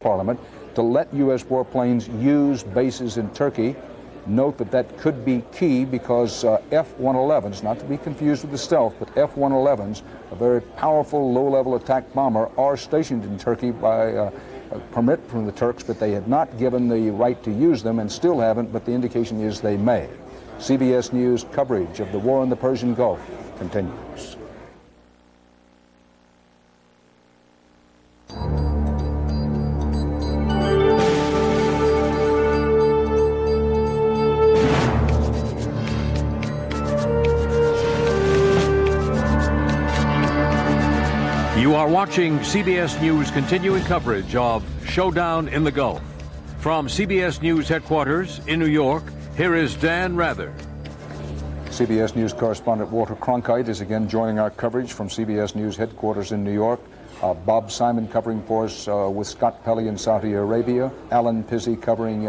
Parliament to let U.S. warplanes use bases in Turkey. Note that that could be key because F-111s, not to be confused with the stealth, but F-111s, a very powerful low-level attack bomber, are stationed in Turkey by a permit from the Turks, but they had not given the right to use them and still haven't, but the indication is they may. CBS News coverage of the war in the Persian Gulf continues. You are watching CBS News continuing coverage of Showdown in the Gulf. From CBS News headquarters in New York, here is Dan Rather. CBS News correspondent Walter Cronkite is again joining our coverage from CBS News headquarters in New York. Bob Simon covering for us with Scott Pelley in Saudi Arabia. Alan Pizzi covering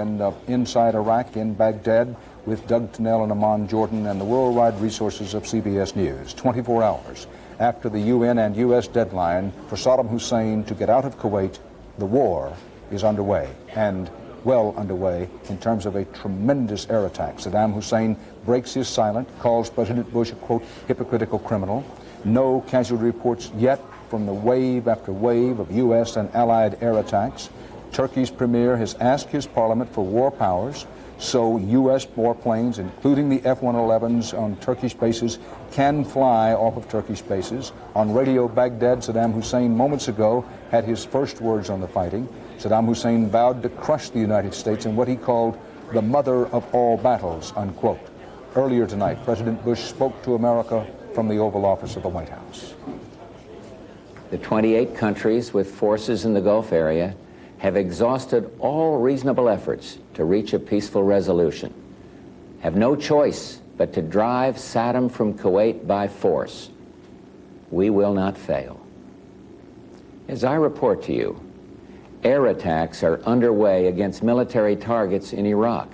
inside Iraq in Baghdad with Doug Tennell in Amman, Jordan, and the worldwide resources of CBS News. 24 hours after the UN and U.S. deadline for Saddam Hussein to get out of Kuwait, the war is underway, and well underway in terms of a tremendous air attack. Saddam Hussein breaks his silence, calls President Bush a, quote, hypocritical criminal. No casualty reports yet from the wave after wave of U.S. and allied air attacks. Turkey's premier has asked his parliament for war powers, so U.S. warplanes, including the F-111s on Turkish bases, can fly off of Turkish bases. On Radio Baghdad, Saddam Hussein moments ago had his first words on the fighting. Saddam Hussein vowed to crush the United States in what he called the mother of all battles, unquote. Earlier tonight, President Bush spoke to America from the Oval Office of the White House. The 28 countries with forces in the Gulf area have exhausted all reasonable efforts to reach a peaceful resolution, have no choice but to drive Saddam from Kuwait by force. We will not fail. As I report to you, air attacks are underway against military targets in Iraq.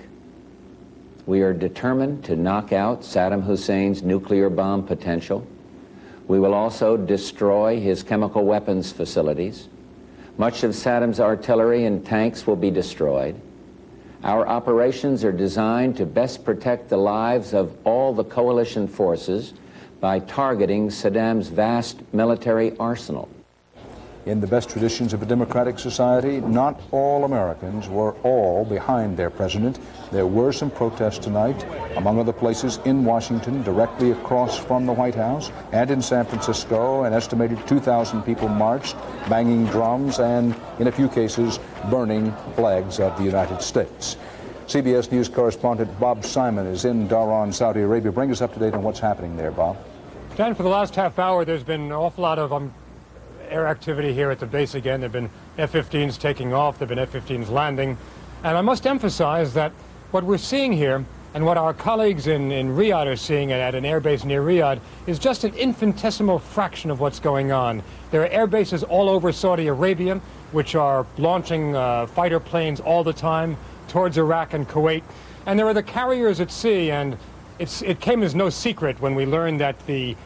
We are determined to knock out Saddam Hussein's nuclear bomb potential. We will also destroy his chemical weapons facilities. Much of Saddam's artillery and tanks will be destroyed. Our operations are designed to best protect the lives of all the coalition forces by targeting Saddam's vast military arsenal. In the best traditions of a democratic society, not all Americans were all behind their president. There were some protests tonight, among other places in Washington, directly across from the White House, and in San Francisco. An estimated 2,000 people marched, banging drums and, in a few cases, burning flags of the United States. CBS News correspondent Bob Simon is in Dhahran, Saudi Arabia. Bring us up to date on what's happening there, Bob. Dan, for the last half hour, there's been an awful lot of air activity here at the base again. There have been F-15s taking off, there have been F-15s landing. And I must emphasize that what we're seeing here and what our colleagues in Riyadh are seeing at an air base near Riyadh is just an infinitesimal fraction of what's going on. There are air bases all over Saudi Arabia which are launching fighter planes all the time towards Iraq and Kuwait. And there are the carriers at sea, and it came as no secret when we learned that the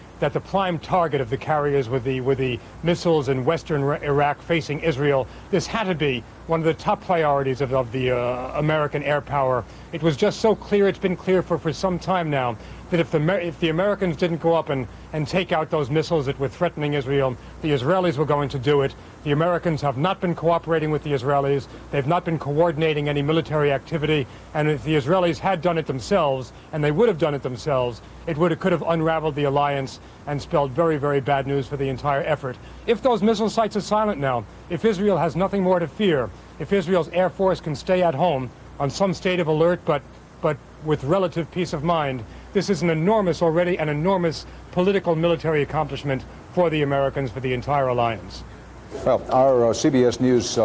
prime target of the carriers were the missiles in western Iraq facing Israel. This had to be one of the top priorities of the American air power. It was just so clear, it's been clear for some time now, that if the Americans didn't go up and take out those missiles that were threatening Israel, the Israelis were going to do it. The Americans have not been cooperating with the Israelis. They've not been coordinating any military activity. And if the Israelis had done it themselves, and they would have done it themselves, it could have unraveled the alliance and spelled very, very bad news for the entire effort. If those missile sites are silent now, if Israel has nothing more to fear, if Israel's Air Force can stay at home on some state of alert, but with relative peace of mind, this is an enormous political military accomplishment for the Americans, for the entire alliance. Well, our CBS News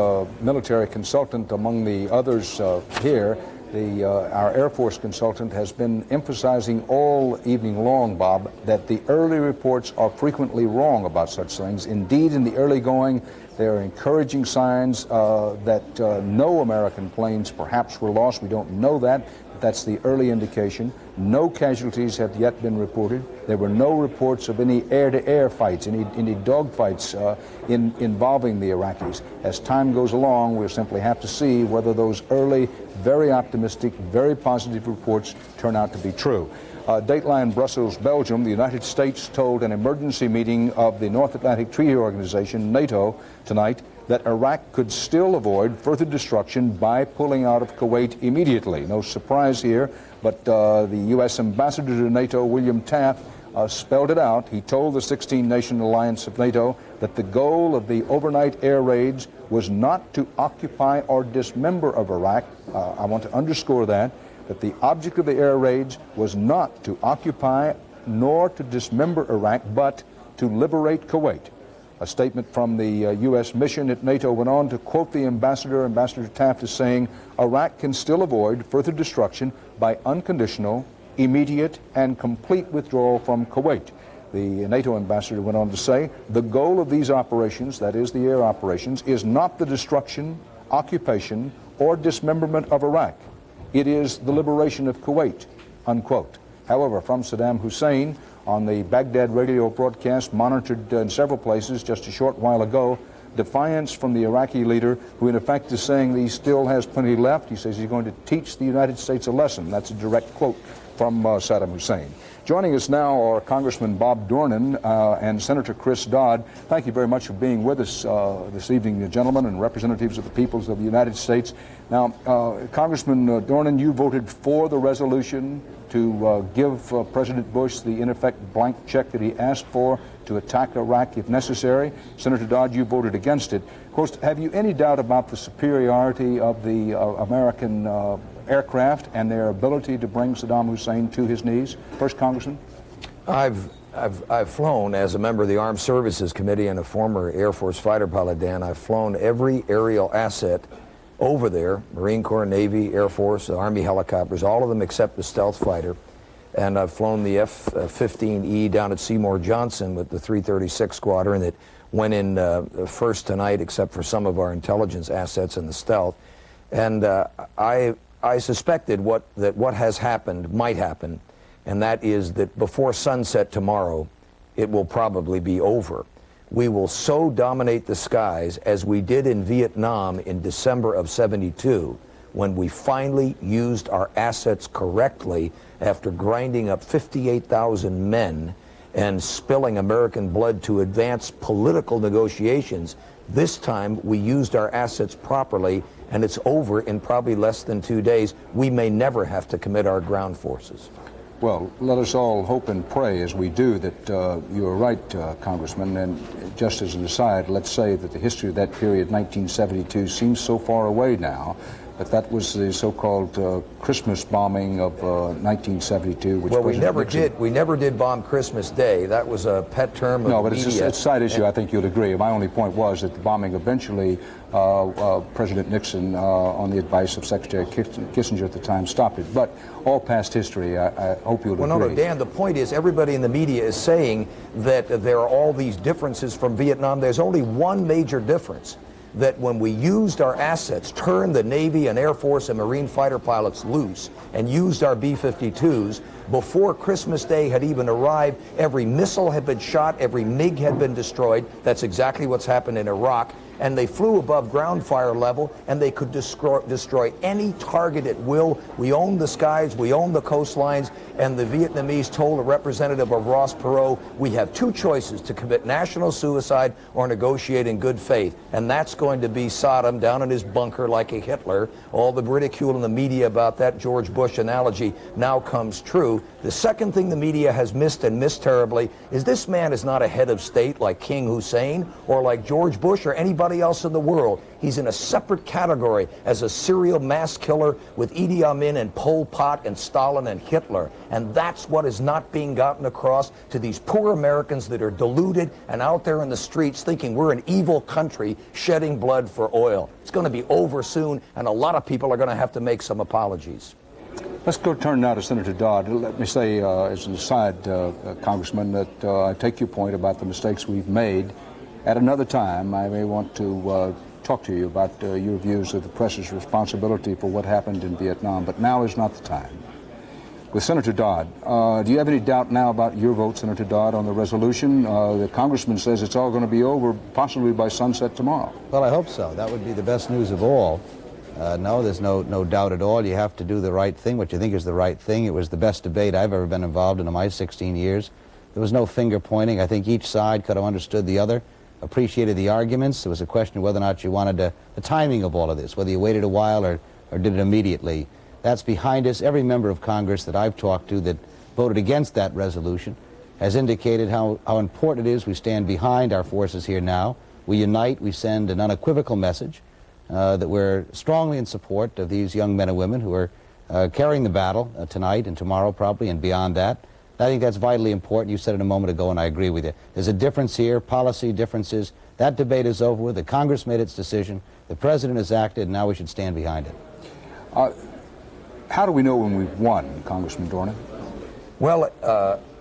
military consultant, among the others here, our Air Force consultant, has been emphasizing all evening long, Bob, that the early reports are frequently wrong about such things. Indeed, in the early going, there are encouraging signs that no American planes perhaps were lost. We don't know that. That's the early indication. No casualties have yet been reported. There were no reports of any air-to-air fights, any dogfights involving the Iraqis. As time goes along, we'll simply have to see whether those early, very optimistic, very positive reports turn out to be true. Dateline Brussels, Belgium, the United States told an emergency meeting of the North Atlantic Treaty Organization, NATO, tonight that Iraq could still avoid further destruction by pulling out of Kuwait immediately. No surprise here, but the U.S. Ambassador to NATO, William Taft, spelled it out. He told the 16-nation alliance of NATO that the goal of the overnight air raids was not to occupy or dismember of Iraq. I want to underscore that the object of the air raids was not to occupy nor to dismember Iraq, but to liberate Kuwait. A statement from the U.S. mission at NATO went on to quote the ambassador. Ambassador Taft is saying, Iraq can still avoid further destruction by unconditional, immediate, and complete withdrawal from Kuwait. The NATO ambassador went on to say, the goal of these operations, that is the air operations, is not the destruction, occupation, or dismemberment of Iraq. It is the liberation of Kuwait, unquote. However, from Saddam Hussein, on the Baghdad radio broadcast monitored in several places just a short while ago, defiance from the Iraqi leader, who in effect is saying that he still has plenty left. He says he's going to teach the United States a lesson. That's a direct quote from Saddam Hussein. Joining us now are Congressman Bob Dornan and Senator Chris Dodd. Thank you very much for being with us this evening, gentlemen, and representatives of the peoples of the United States. Now, Congressman Dornan, you voted for the resolution to give President Bush the, in effect, blank check that he asked for to attack Iraq if necessary. Senator Dodd, you voted against it. Of course, have you any doubt about the superiority of the American aircraft and their ability to bring Saddam Hussein to his knees? First, Congressman. I've flown as a member of the Armed Services Committee and a former Air Force fighter pilot, Dan. I've flown every aerial asset over there, Marine Corps, Navy, Air Force, Army helicopters, all of them except the stealth fighter. And I've flown the F-15E down at Seymour Johnson with the 336 Squadron that went in first tonight, except for some of our intelligence assets in the stealth. And I suspected that what has happened might happen, and that is that before sunset tomorrow, it will probably be over. We will so dominate the skies as we did in Vietnam in December of '72, when we finally used our assets correctly after grinding up 58,000 men and spilling American blood to advance political negotiations. This time we used our assets properly, and it's over in probably less than 2 days. We may never have to commit our ground forces. Well, let us all hope and pray as we do that you are right, Congressman. And just as an aside, let's say that the history of that period, 1972, seems so far away now, but that was the so-called Christmas bombing of 1972. Which well, we never did bomb Christmas Day. That was a pet term of no, but media. it's a side issue. I think you'll agree. My only point was that the bombing eventually, President Nixon, on the advice of Secretary Kissinger at the time, stopped it. But all past history, I hope you'll agree. Well, no, Dan, the point is everybody in the media is saying that there are all these differences from Vietnam. There's only one major difference, that when we used our assets, turned the Navy and Air Force and Marine fighter pilots loose, and used our B-52s, before Christmas Day had even arrived, every missile had been shot, every MiG had been destroyed. That's exactly what's happened in Iraq. And they flew above ground fire level, and they could destroy any target at will. We own the skies, we own the coastlines, and the Vietnamese told a representative of Ross Perot, we have two choices: to commit national suicide or negotiate in good faith. And that's going to be Saddam down in his bunker like a Hitler. All the ridicule in the media about that George Bush analogy now comes true. The second thing the media has missed, and missed terribly, is this man is not a head of state like King Hussein or like George Bush or anybody else in the world. He's in a separate category as a serial mass killer with Idi Amin and Pol Pot and Stalin and Hitler. And that's what is not being gotten across to these poor Americans that are deluded and out there in the streets thinking we're an evil country shedding blood for oil. It's going to be over soon, and a lot of people are going to have to make some apologies. Let's go turn now to Senator Dodd. Let me say, as an aside, Congressman, that I take your point about the mistakes we've made. At another time, I may want to talk to you about your views of the press's responsibility for what happened in Vietnam, but now is not the time. With Senator Dodd, do you have any doubt now about your vote, Senator Dodd, on the resolution? The congressman says it's all going to be over possibly by sunset tomorrow. Well, I hope so. That would be the best news of all. No, there's no doubt at all. You have to do the right thing, what you think is the right thing. It was the best debate I've ever been involved in my 16 years. There was no finger pointing. I think each side could have understood the other, appreciated the arguments. It was a question of whether or not you wanted the timing of all of this, whether you waited a while or did it immediately. That's behind us. Every member of Congress that I've talked to that voted against that resolution has indicated how important it is we stand behind our forces here now. We unite, we send an unequivocal message that we're strongly in support of these young men and women who are carrying the battle tonight and tomorrow probably and beyond that. I think that's vitally important. You said it a moment ago, and I agree with you. There's a difference here, policy differences. That debate is over with. The Congress made its decision. The President has acted, and now we should stand behind it. How do we know when we've won, Congressman Dornan? Well,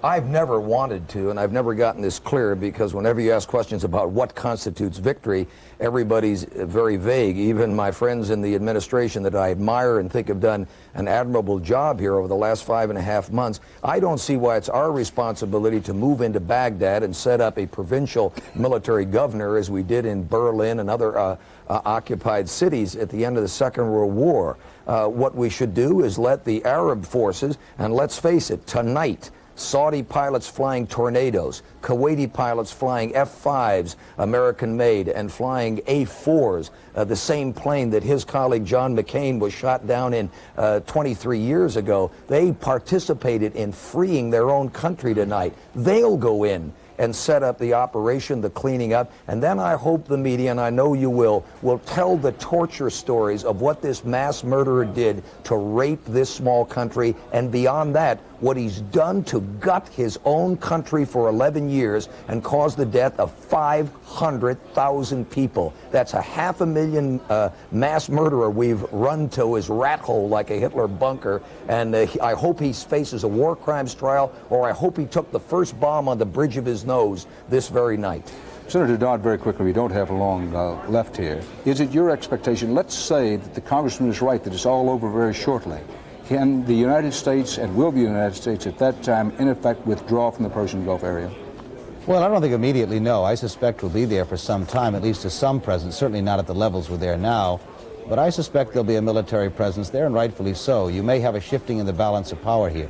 I've never wanted to, and I've never gotten this clear, because whenever you ask questions about what constitutes victory, everybody's very vague. Even my friends in the administration that I admire and think have done an admirable job here over the last 5.5 months, I don't see why it's our responsibility to move into Baghdad and set up a provincial military governor as we did in Berlin and other occupied cities at the end of the Second World War. What we should do is let the Arab forces, and let's face it, tonight, Saudi pilots flying Tornadoes, Kuwaiti pilots flying F-5s, American-made, and flying A-4s, the same plane that his colleague John McCain was shot down in 23 years ago. They participated in freeing their own country tonight. They'll go in and set up the operation, the cleaning up, and then I hope the media, and I know you will tell the torture stories of what this mass murderer did to rape this small country, and beyond that, what he's done to gut his own country for 11 years and cause the death of 500,000 people. That's a 500,000 mass murderer we've run to his rat hole like a Hitler bunker, and I hope he faces a war crimes trial, or I hope he took the first bomb on the bridge of his nose this very night. Senator Dodd, very quickly, we don't have long left here. Is it your expectation, let's say that the congressman is right, that it's all over very shortly, can the United States, and will the United States at that time, in effect, withdraw from the Persian Gulf area? Well, I don't think immediately, no. I suspect we'll be there for some time, at least to some presence, certainly not at the levels we're there now. But I suspect there'll be a military presence there, and rightfully so. You may have a shifting in the balance of power here.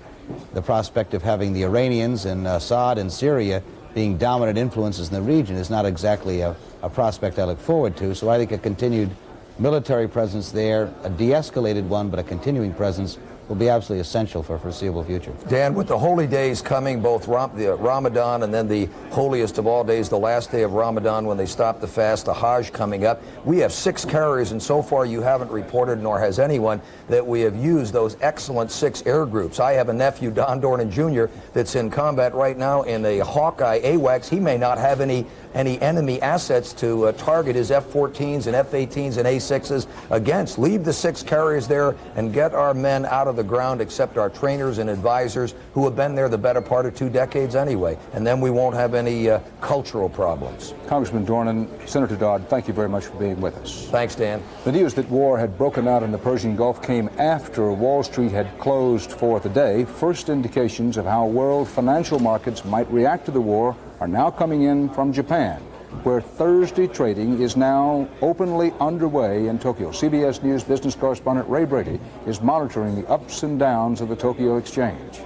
The prospect of having the Iranians and Assad and Syria being dominant influences in the region is not exactly a prospect I look forward to. So I think a continued military presence there, a de-escalated one, but a continuing presence, will be absolutely essential for a foreseeable future. Dan, with the holy days coming, both the Ramadan and then the holiest of all days, the last day of Ramadan when they stop the fast, the Hajj coming up, we have 6 carriers, and so far you haven't reported, nor has anyone, that we have used those excellent 6 air groups. I have a nephew, Don Dornan Jr., that's in combat right now in a Hawkeye AWACS. He may not have any enemy assets to target his F-14s and F-18s and A-6s against. Leave the 6 carriers there and get our men out of the ground, except our trainers and advisors who have been there the better part of 2 decades anyway, and then we won't have any cultural problems. Congressman Dornan, Senator Dodd, thank you very much for being with us. Thanks, Dan. The news that war had broken out in the Persian Gulf came after Wall Street had closed for the day. First indications of how world financial markets might react to the war are now coming in from Japan, where Thursday trading is now openly underway in Tokyo. CBS News business correspondent Ray Brady is monitoring the ups and downs of the Tokyo Exchange.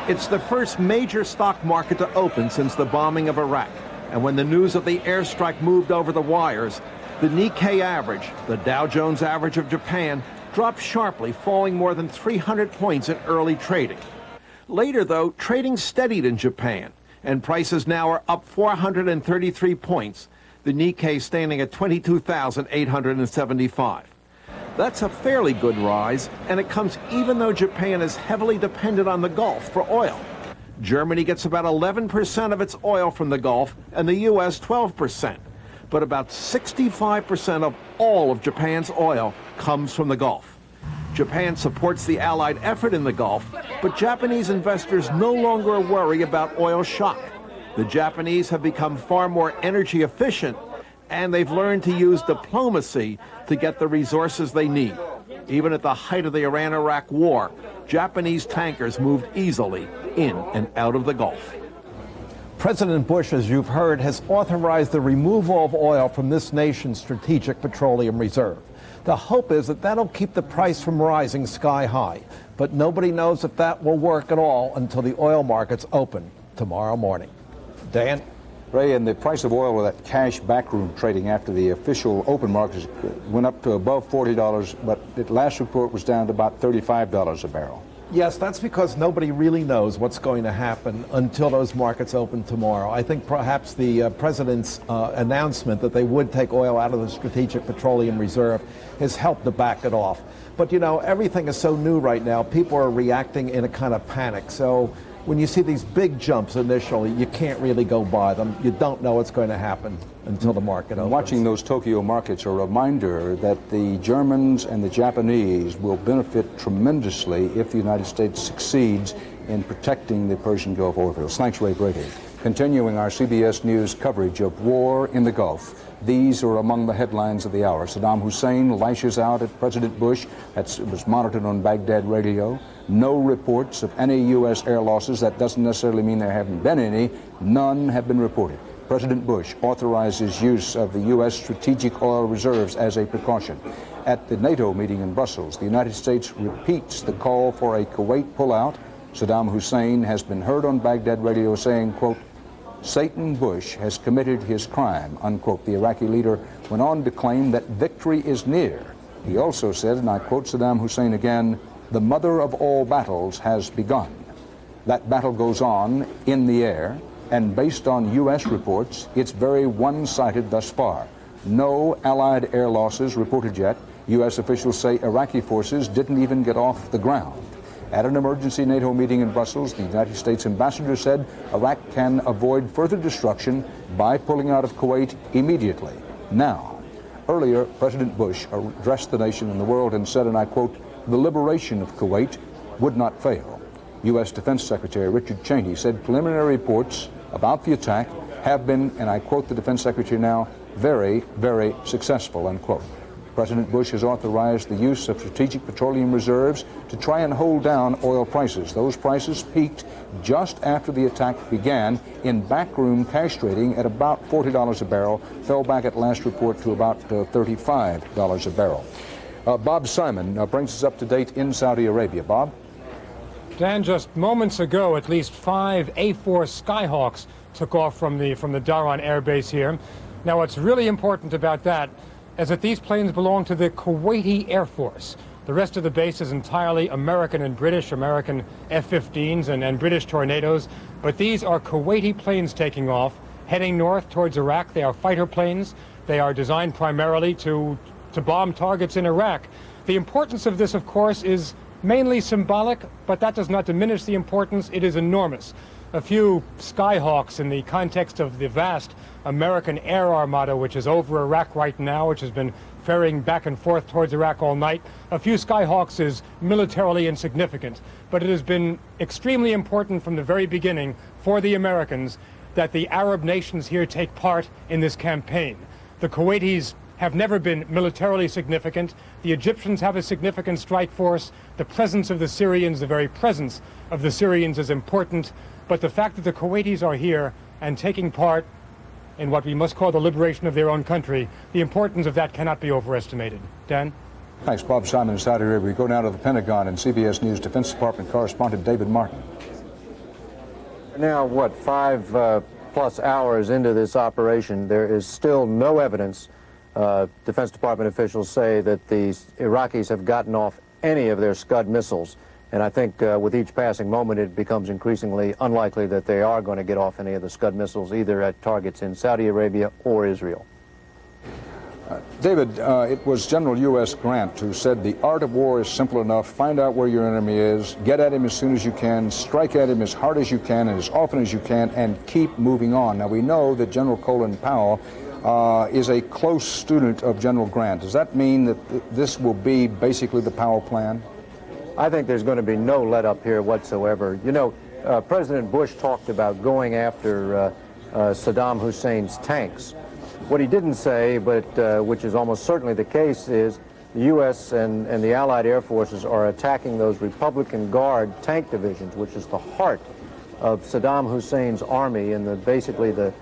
It's the first major stock market to open since the bombing of Iraq. And when the news of the airstrike moved over the wires, the Nikkei average, the Dow Jones average of Japan, dropped sharply, falling more than 300 points in early trading. Later, though, trading steadied in Japan, and prices now are up 433 points, the Nikkei standing at 22,875. That's a fairly good rise, and it comes even though Japan is heavily dependent on the Gulf for oil. Germany gets about 11% of its oil from the Gulf, and the U.S. 12%. But about 65% of all of Japan's oil comes from the Gulf. Japan supports the Allied effort in the Gulf, but Japanese investors no longer worry about oil shock. The Japanese have become far more energy efficient, And they've learned to use diplomacy to get the resources they need. Even at the height of the Iran-Iraq war, Japanese tankers moved easily in and out of the Gulf. President Bush, as you've heard, has authorized the removal of oil from this nation's strategic petroleum reserve. The hope is that that'll keep the price from rising sky high. But nobody knows if that will work at all until the oil markets open tomorrow morning. Dan? Ray, and the price of oil with that cash backroom trading after the official open markets went up to above $40, but the last report was down to about $35 a barrel. Yes, that's because nobody really knows what's going to happen until those markets open tomorrow. I think perhaps the president's announcement that they would take oil out of the Strategic Petroleum Reserve has helped to back it off. But, you know, everything is so new right now, people are reacting in a kind of panic. So when you see these big jumps initially, you can't really go by them. You don't know what's going to happen until the market opens. Watching those Tokyo markets, a reminder that the Germans and the Japanese will benefit tremendously if the United States succeeds in protecting the Persian Gulf oil fields. Thanks, Ray Brady. Continuing our CBS News coverage of war in the Gulf. These are among the headlines of the hour. Saddam Hussein lashes out at President Bush. That was monitored on Baghdad radio. No reports of any U.S. air losses. That doesn't necessarily mean there haven't been any. None have been reported. President Bush authorizes use of the U.S. strategic oil reserves as a precaution. At the NATO meeting in Brussels, the United States repeats the call for a Kuwait pullout. Saddam Hussein has been heard on Baghdad radio saying, quote, Satan Bush has committed his crime, unquote. The Iraqi leader went on to claim that victory is near. He also said, and I quote Saddam Hussein again, the mother of all battles has begun. That battle goes on in the air, and based on U.S. reports, it's very one-sided thus far. No Allied air losses reported yet. U.S. officials say Iraqi forces didn't even get off the ground. At an emergency NATO meeting in Brussels, the United States ambassador said Iraq can avoid further destruction by pulling out of Kuwait immediately. Now, earlier, President Bush addressed the nation and the world and said, and I quote, the liberation of Kuwait would not fail. U.S. Defense Secretary Richard Cheney said preliminary reports about the attack have been, and I quote the Defense Secretary now, very, very successful, unquote. President Bush has authorized the use of strategic petroleum reserves to try and hold down oil prices. Those prices peaked just after the attack began in backroom cash trading at about $40 a barrel, fell back at last report to about $35 a barrel. Bob Simon brings us up to date in Saudi Arabia. Bob? Dan, just moments ago, at least 5 A-4 Skyhawks took off from the Dhahran air base here. Now, what's really important about that is that these planes belong to the Kuwaiti Air Force. The rest of the base is entirely American and British, American F-15s and British Tornadoes. But these are Kuwaiti planes taking off, heading north towards Iraq. They are fighter planes. They are designed primarily to bomb targets in Iraq. The importance of this, of course, is mainly symbolic, but that does not diminish the importance. It is enormous. A few Skyhawks in the context of the vast American air armada, which is over Iraq right now, which has been ferrying back and forth towards Iraq all night. A few Skyhawks is militarily insignificant, but it has been extremely important from the very beginning for the Americans that the Arab nations here take part in this campaign. The Kuwaitis have never been militarily significant. The Egyptians have a significant strike force. The presence of the Syrians, the very presence of the Syrians is important. But the fact that the Kuwaitis are here and taking part in what we must call the liberation of their own country, the importance of that cannot be overestimated. Dan? Thanks, Bob Simon in Saudi Arabia. We go now to the Pentagon and CBS News Defense Department correspondent David Martin. Now, what, 5 plus hours into this operation, there is still no evidence. Defense Department officials say that the Iraqis have gotten off any of their Scud missiles. And I think with each passing moment, it becomes increasingly unlikely that they are going to get off any of the Scud missiles, either at targets in Saudi Arabia or Israel. David, it was General U.S. Grant who said the art of war is simple enough. Find out where your enemy is, get at him as soon as you can, strike at him as hard as you can and as often as you can, and keep moving on. Now, we know that General Colin Powell is a close student of General Grant. Does that mean that this will be basically the Powell plan? I think there's going to be no let-up here whatsoever. You know, President Bush talked about going after Saddam Hussein's tanks. What he didn't say, but which is almost certainly the case, is the U.S. and the Allied air forces are attacking those Republican Guard tank divisions, which is the heart of Saddam Hussein's army and basically the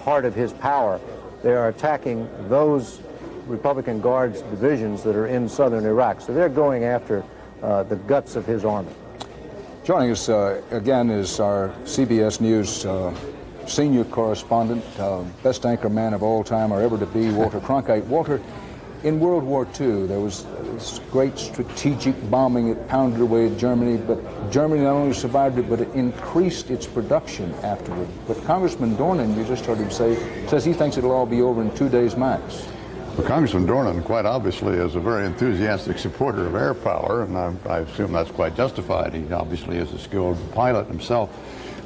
heart of his power. They are attacking those Republican Guards divisions that are in southern Iraq. So they're going after the guts of his army. Joining us again is our CBS News senior correspondent, best anchor man of all time or ever to be, Walter Cronkite. Walter, in World War II, there was this great strategic bombing. It pounded away at Germany, but Germany not only survived it, but it increased its production afterward. But Congressman Dornan, you just heard him say, says he thinks it'll all be over in 2 days max. Well, Congressman Dornan, quite obviously, is a very enthusiastic supporter of air power, and I assume that's quite justified. He obviously is a skilled pilot himself.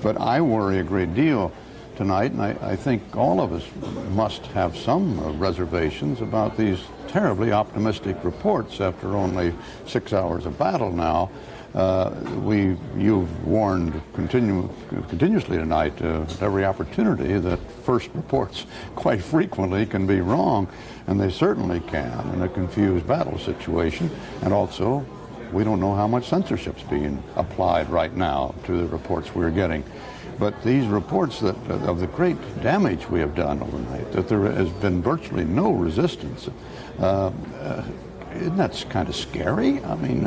But I worry a great deal tonight, and I think all of us must have some reservations about these terribly optimistic reports after only 6 hours of battle now. You've warned continuously tonight at every opportunity that first reports quite frequently can be wrong, and they certainly can in a confused battle situation. And also, we don't know how much censorship's being applied right now to the reports we're getting. But these reports of the great damage we have done overnight, that there has been virtually no resistance, isn't that kind of scary? I mean,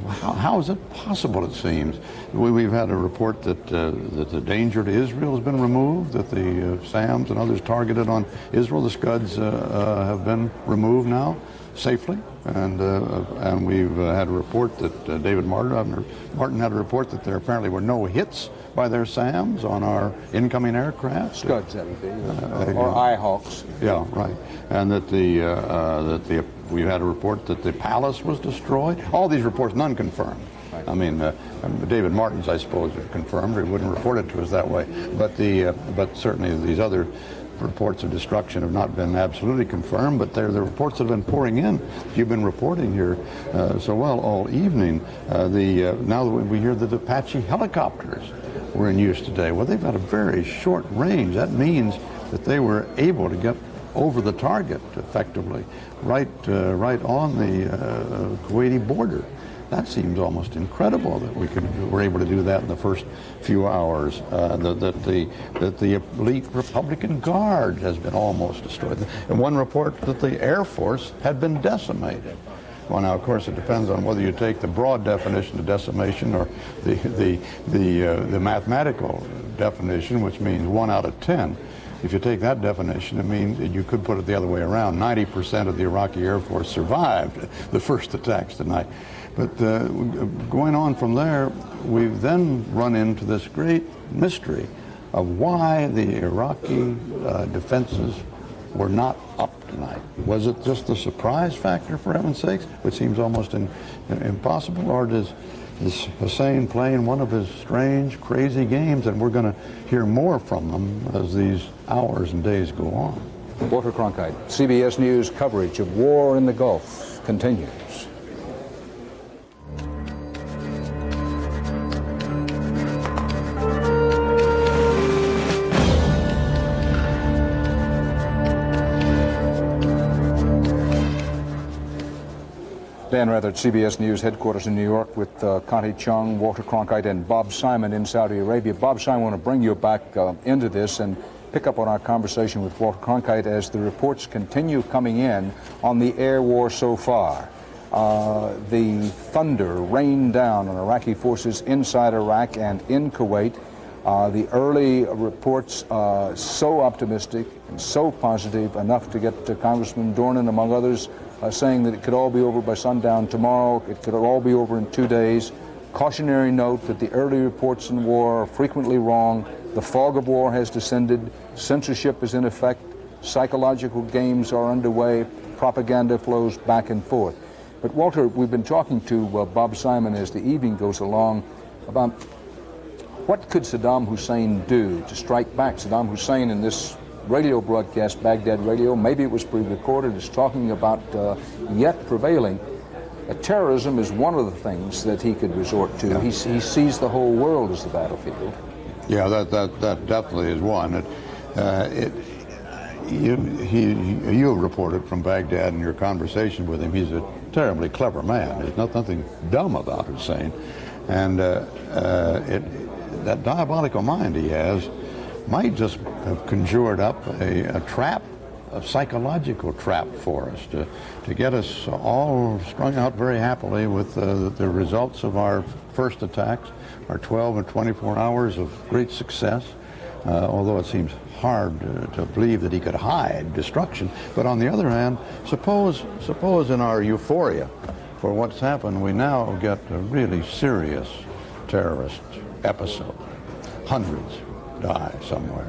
how is it possible, it seems? We've had a report that the danger to Israel has been removed, that the SAMs and others targeted on Israel, the Scuds, have been removed now safely. And we've had a report that David Martin had a report that there apparently were no hits by their SAMs on our incoming aircraft. Scuds, that would be, or IHawks. Yeah, right. And that we had a report that the palace was destroyed. All these reports, none confirmed. Right. I mean, David Martin's, I suppose, are confirmed, or he wouldn't report it to us that way. But certainly these other reports of destruction have not been absolutely confirmed, but they're the reports that have been pouring in. You've been reporting here so well all evening. Now that we hear that Apache helicopters were in use today. Well, they've got a very short range. That means that they were able to get over the target effectively, right on the Kuwaiti border. That seems almost incredible that we were able to do that in the first few hours. That the elite Republican Guard has been almost destroyed. And one report that the Air Force had been decimated. Well, now, of course, it depends on whether you take the broad definition of decimation or the mathematical definition, which means 1 out of 10. If you take that definition, it means you could put it the other way around. 90% of the Iraqi Air Force survived the first attacks tonight. But going on from there, we've then run into this great mystery of why the Iraqi defenses were not up tonight. Was it just the surprise factor, for heaven's sakes, which seems almost impossible, or is Hussein playing one of his strange, crazy games, and we're going to hear more from them as these hours and days go on? Walter Cronkite, CBS News coverage of war in the Gulf continues. Dan Rather at CBS News headquarters in New York with Connie Chung, Walter Cronkite, and Bob Simon in Saudi Arabia. Bob Simon, I want to bring you back into this and pick up on our conversation with Walter Cronkite as the reports continue coming in on the air war so far. The thunder rained down on Iraqi forces inside Iraq and in Kuwait. The early reports so optimistic and so positive, enough to get Congressman Dornan, among others, saying that it could all be over by sundown tomorrow, it could all be over in 2 days. Cautionary note that the early reports in war are frequently wrong. The fog of war has descended. Censorship is in effect. Psychological games are underway. Propaganda flows back and forth. But Walter, we've been talking to Bob Simon as the evening goes along about what could Saddam Hussein do to strike back. Saddam Hussein in this radio broadcast, Baghdad Radio, maybe it was pre-recorded, is talking about yet prevailing. Terrorism is one of the things that he could resort to. Yeah. He sees the whole world as the battlefield. Yeah, that definitely is one. you reported from Baghdad in your conversation with him, he's a terribly clever man. There's nothing dumb about Hussein. And that diabolical mind he has might just have conjured up a trap, a psychological trap for us to get us all strung out very happily with the results of our first attacks, our 12 and 24 hours of great success, although it seems hard to believe that he could hide destruction. But on the other hand, suppose in our euphoria for what's happened, we now get a really serious terrorist episode. Hundreds die somewhere.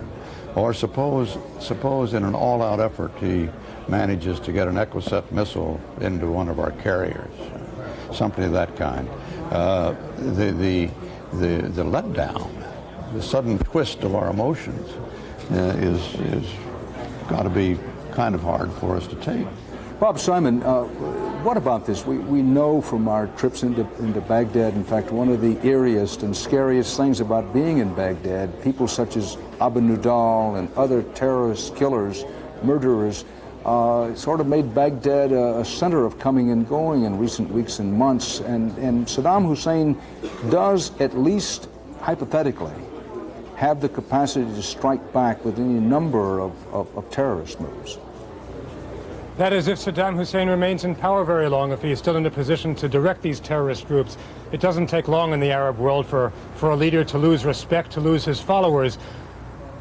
Or suppose in an all-out effort he manages to get an Equiset missile into one of our carriers, something of that kind. The letdown, the sudden twist of our emotions is got to be kind of hard for us to take. Bob Simon, what about this? We know from our trips into Baghdad, in fact, one of the eeriest and scariest things about being in Baghdad, people such as Abu Nudal and other terrorist killers, murderers, sort of made Baghdad a center of coming and going in recent weeks and months. And Saddam Hussein does, at least hypothetically, have the capacity to strike back with any number of terrorist moves. That is, if Saddam Hussein remains in power very long, if he is still in a position to direct these terrorist groups. It doesn't take long in the Arab world for a leader to lose respect, to lose his followers.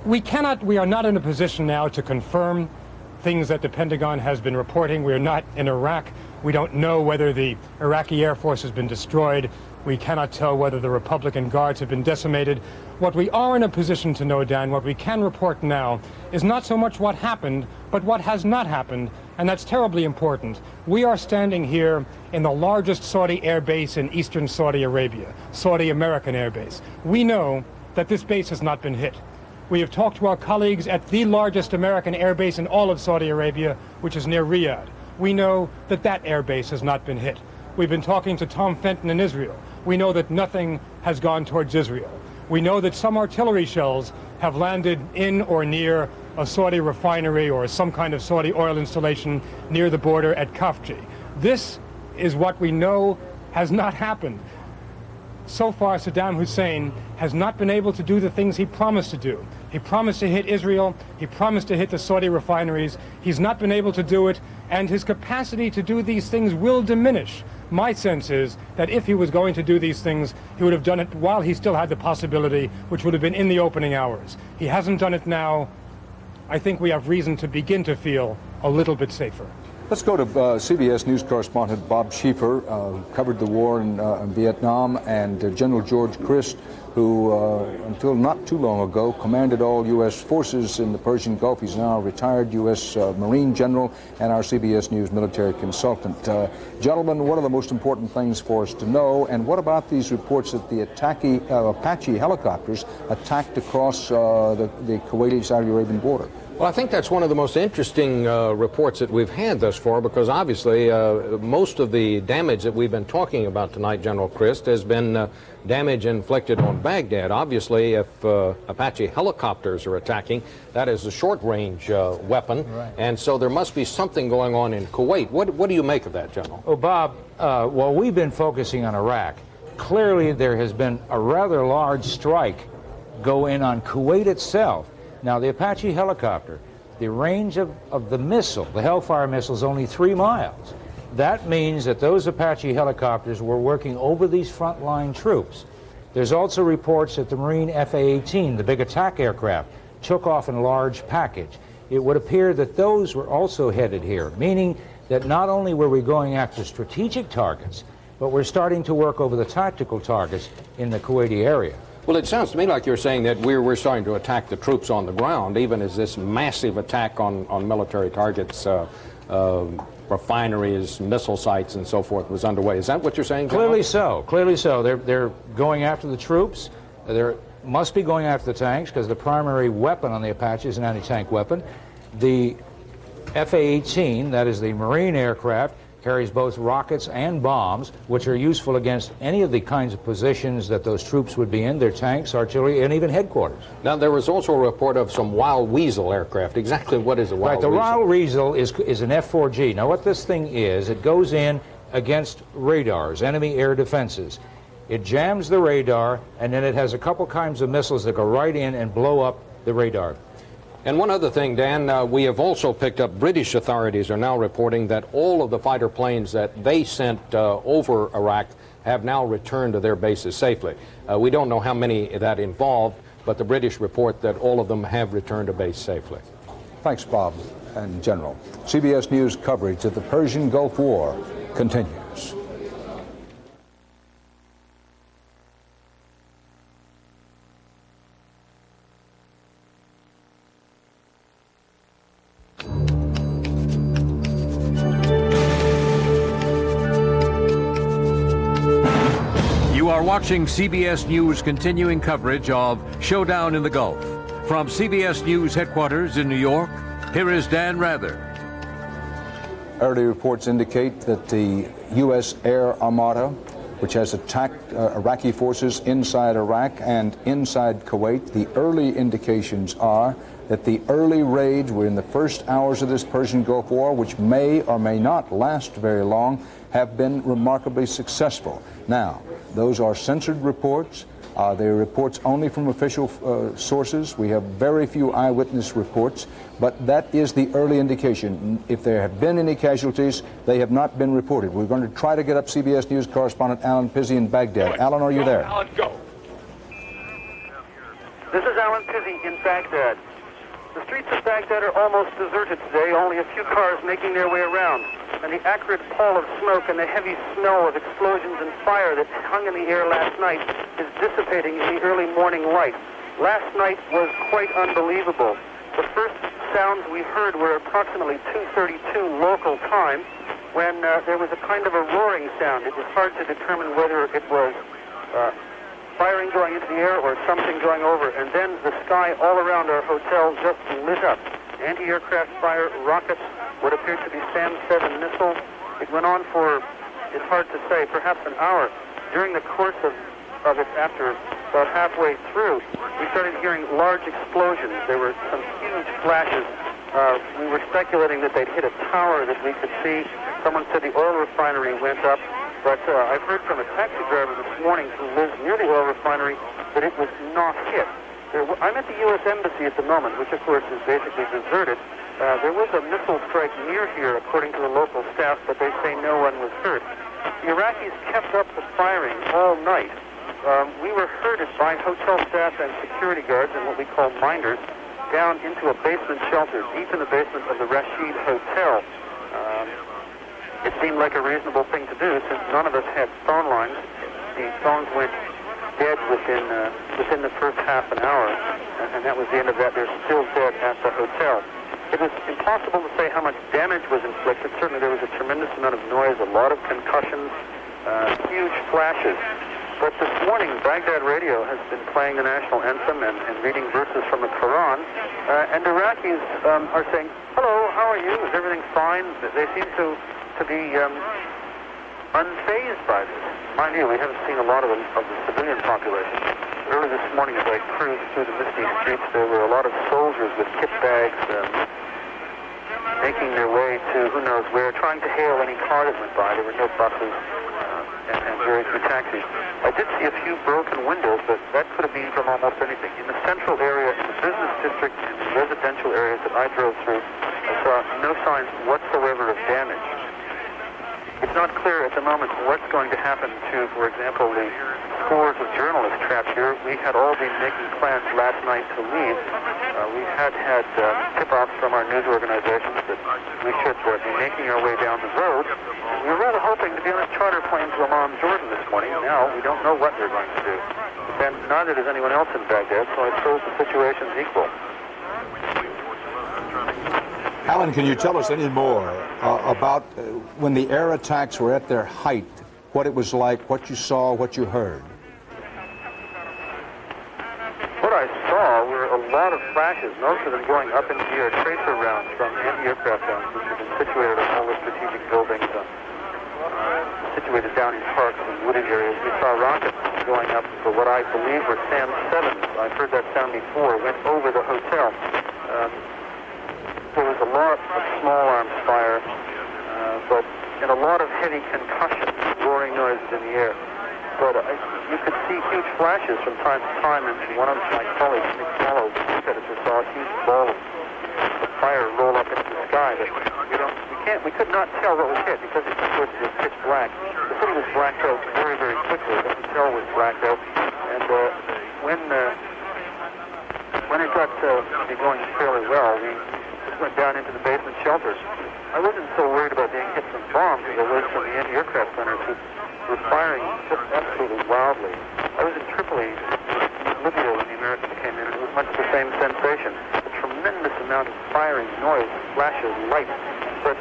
We are not in a position now to confirm things that the Pentagon has been reporting. We are not in Iraq. We don't know whether the Iraqi Air Force has been destroyed. We cannot tell whether the Republican Guards have been decimated. What we are in a position to know, Dan, what we can report now, is not so much what happened, but what has not happened, and that's terribly important. We are standing here in the largest Saudi air base in eastern Saudi Arabia, Saudi American Air Base. We know that this base has not been hit. We have talked to our colleagues at the largest American air base in all of Saudi Arabia, which is near Riyadh. We know that that air base has not been hit. We've been talking to Tom Fenton in Israel. We know that nothing has gone towards Israel. We know that some artillery shells have landed in or near a Saudi refinery or some kind of Saudi oil installation near the border at Khafji. This is what we know has not happened. So far, Saddam Hussein has not been able to do the things he promised to do. He promised to hit Israel. He promised to hit the Saudi refineries. He's not been able to do it, and his capacity to do these things will diminish. My sense is that if he was going to do these things, he would have done it while he still had the possibility, which would have been in the opening hours. He hasn't done it now. I think we have reason to begin to feel a little bit safer. Let's go to CBS News correspondent Bob Schieffer, who covered the war in Vietnam, and General George Christ, who until not too long ago commanded all U.S. forces in the Persian Gulf. He's now a retired U.S. Marine general and our CBS News military consultant. Gentlemen, what are the most important things for us to know, and what about these reports that the Apache helicopters attacked across the Kuwaiti-Saudi Arabian border? Well, I think that's one of the most interesting reports that we've had thus far, because obviously most of the damage that we've been talking about tonight, General Christ, has been damage inflicted on Baghdad. Obviously, if Apache helicopters are attacking, that is a short-range weapon, right. And so there must be something going on in Kuwait. What do you make of that, General? Oh, Bob, while we've been focusing on Iraq, clearly there has been a rather large strike go in on Kuwait itself. Now, the Apache helicopter, the range of the missile, the Hellfire missile, is only 3 miles. That means that those Apache helicopters were working over these frontline troops. There's also reports that the Marine F-A-18, the big attack aircraft, took off in a large package. It would appear that those were also headed here, meaning that not only were we going after strategic targets, but we're starting to work over the tactical targets in the Kuwaiti area. Well, it sounds to me like you're saying that we're starting to attack the troops on the ground, even as this massive attack on military targets, refineries, missile sites, and so forth was underway. Is that what you're saying, General? Clearly so. Clearly so. They're going after the troops. They must be going after the tanks, because the primary weapon on the Apache is an anti-tank weapon. The F-A-18, that is the Marine aircraft, carries both rockets and bombs, which are useful against any of the kinds of positions that those troops would be in, their tanks, artillery, and even headquarters. Now, there was also a report of some Wild Weasel aircraft. Exactly what is a Wild Weasel? Right, the Wild Weasel is an F-4G. Now, what this thing is, it goes in against radars, enemy air defenses. It jams the radar, and then it has a couple kinds of missiles that go right in and blow up the radar. And one other thing, Dan, we have also picked up, British authorities are now reporting that all of the fighter planes that they sent over Iraq have now returned to their bases safely. We don't know how many that involved, but the British report that all of them have returned to base safely. Thanks, Bob and General. CBS News coverage of the Persian Gulf War continues. You are watching CBS News continuing coverage of Showdown in the Gulf. From CBS News headquarters in New York, here is Dan Rather. Early reports indicate that the U.S. Air Armada, which has attacked Iraqi forces inside Iraq and inside Kuwait, the early indications are that the early raids were in the first hours of this Persian Gulf War, which may or may not last very long, have been remarkably successful. Now, those are censored reports. They are reports only from official sources. We have very few eyewitness reports, but that is the early indication. If there have been any casualties, they have not been reported. We're going to try to get up CBS News correspondent Alan Pizzi in Baghdad. Alan, are you there? Alan, go. This is Alan Pizzi in Baghdad. The streets of Baghdad are almost deserted today, only a few cars making their way around. And the acrid pall of smoke and the heavy smell of explosions and fire that hung in the air last night is dissipating in the early morning light. Last night was quite unbelievable. The first sounds we heard were approximately 2:32 local time, when there was a kind of a roaring sound. It was hard to determine whether it was firing going into the air or something going over. And then the sky all around our hotel just lit up. Anti-aircraft fire, rockets, what appeared to be SAM-7 missiles. It went on for, it's hard to say, perhaps an hour. During the course of it, after about halfway through, we started hearing large explosions. There were some huge flashes. We were speculating that they'd hit a tower that we could see. Someone said the oil refinery went up. But I've heard from a taxi driver this morning who lives near the oil refinery that it was not hit. I'm at the U.S. Embassy at the moment, which of course is basically deserted. There was a missile strike near here, according to the local staff, but they say no one was hurt. The Iraqis kept up the firing all night. We were herded by hotel staff and security guards and what we call minders down into a basement shelter, deep in the basement of the Rashid Hotel. It seemed like a reasonable thing to do since none of us had phone lines. The phones went dead within the first half an hour, and that was the end of that. They're still dead at the hotel. It was impossible to say how much damage was inflicted. Certainly there was a tremendous amount of noise, a lot of concussions, huge flashes. But this morning, Baghdad radio has been playing the national anthem and reading verses from the Quran, and Iraqis are saying, "Hello, how are you? Is everything fine?" They seem to be unfazed by this. Mind you, we haven't seen a lot of the civilian population. Early this morning, as I cruised through the misty streets, there were a lot of soldiers with kit bags making their way to who knows where, trying to hail any car that went by. There were no buses and very few taxis. I did see a few broken windows, but that could have been from almost anything. In the central area, in the business district, in the residential areas that I drove through, I saw no signs whatsoever of damage. It's not clear at the moment what's going to happen to, for example, the scores of journalists trapped here. We had all been making plans last night to leave. We had tip-offs from our news organizations that we should be making our way down the road. We were rather hoping to be on a charter plane to Amman, Jordan this morning. Now we don't know what they're going to do. And neither does anyone else in Baghdad, so I suppose the situation's equal. Alan, can you tell us any more about when the air attacks were at their height, what it was like, what you saw, what you heard? What I saw were a lot of flashes, most of them going up into the air, tracer rounds from anti-aircraft guns, which have been situated on all the strategic buildings situated down in parks and wooded areas. We saw rockets going up for what I believe were SAM-7s. I've heard that sound before. Went over the hotel. There was a lot of small arms fire, but and a lot of heavy concussion, roaring noises in the air. But you could see huge flashes from time to time, and one of my colleagues, Nick Swallow, editor, saw a huge ball of fire roll up into the sky. But we could not tell what was hit because it was pitch black. The city was blacked out very, very quickly. The hotel was blacked out, and when it got to be going fairly well, we just went down into the basement shelters. I wasn't so worried about being hit from bombs as I was from the anti-aircraft gunners who were firing just absolutely wildly. I was in Tripoli, Libya, when the Americans came in, and it was much the same sensation. A tremendous amount of firing, noise, flashes, light, but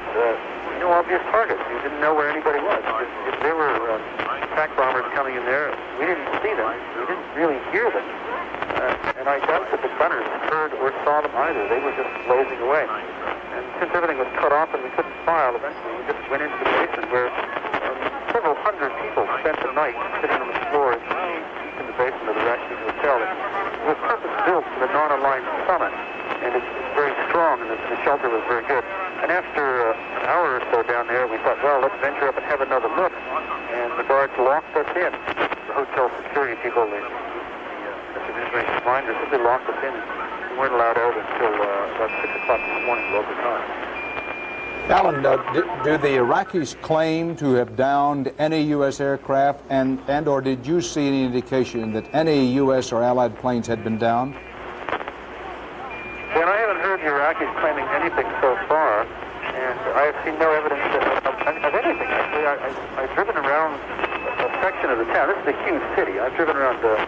no obvious targets. You didn't know where anybody was. If there were attack bombers coming in there, we didn't see them. We didn't really hear them. And I doubt that the gunners heard or saw them either. They were just blazing away. And since everything was cut off and we couldn't file, eventually we just went into the basement where several hundred people spent the night sitting on the floor in the basement of the Rashid Hotel. It was purpose-built for the non-aligned summit, and it's very strong, and the shelter was very good. And after an hour or so down there, we thought, well, let's venture up and have another look. And the guards locked us in. The hotel security people, the administration minders, simply locked us in. We weren't allowed out until about 6 o'clock this morning local time. Alan, do the Iraqis claim to have downed any U.S. aircraft, and or did you see any indication that any U.S. or Allied planes had been downed? Well, I haven't heard the Iraqis claiming anything so far, and I have seen no evidence of anything. Actually, I've driven around a section of the town. This is a huge city. I've driven around a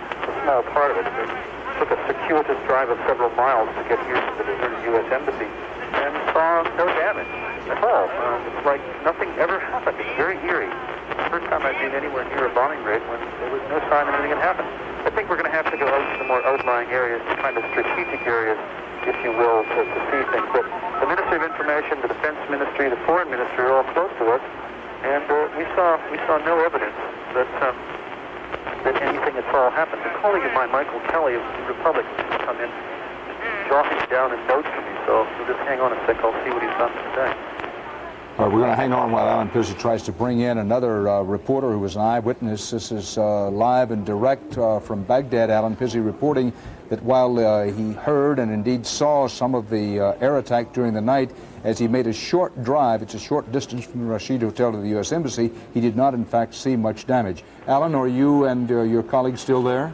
small part of it. It took a circuitous drive of several miles to get here to the deserted U.S. Embassy, and saw no damage at all. It's like nothing ever happened. It's very eerie. The first time I've been anywhere near a bombing rate when there was no sign that anything had happened. I think we're going to have to go out to the more outlying areas, kind of strategic areas, if you will, to see things. But the Ministry of Information, the Defense Ministry, the Foreign Ministry are all close to us, and we saw no evidence that anything at all happened. A colleague of mine, Michael Kelly of the Republic, has come in jotting down a note for me, so we'll just hang on a sec. I'll see what he's done today. All right, we're going to hang on while Alan Pizzey tries to bring in another reporter who was an eyewitness. This is live and direct from Baghdad. Alan Pizzey reporting that while he heard and indeed saw some of the air attack during the night, as he made a short drive, it's a short distance from the Rashid Hotel to the U.S. Embassy, he did not, in fact, see much damage. Alan, are you and your colleague still there?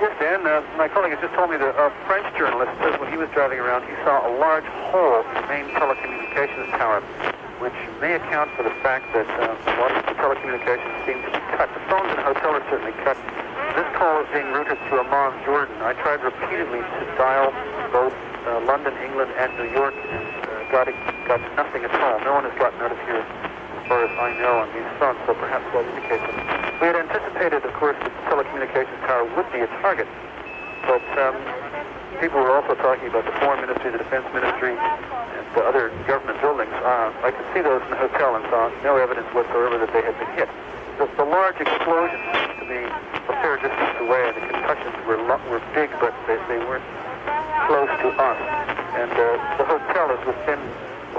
Yes, Dan. My colleague has just told me that a French journalist says when he was driving around, he saw a large hole in the main telecommunications tower, which may account for the fact that a lot of the telecommunications seem to be cut. The phones in the hotel are certainly cut. This call is being routed to Amman, Jordan. I tried repeatedly to dial both London, England, and New York, and got nothing at all. No one has gotten out of here, as far as I know, on these phones, so perhaps that indicates it. We had anticipated, of course, that the telecommunications tower would be a target, but people were also talking about the Foreign Ministry, the Defense Ministry, and the other government buildings. I could see those in the hotel and saw no evidence whatsoever that they had been hit. The large explosion seemed to be a fair distance away, and the concussions were big, but they weren't close to us. And the hotel is within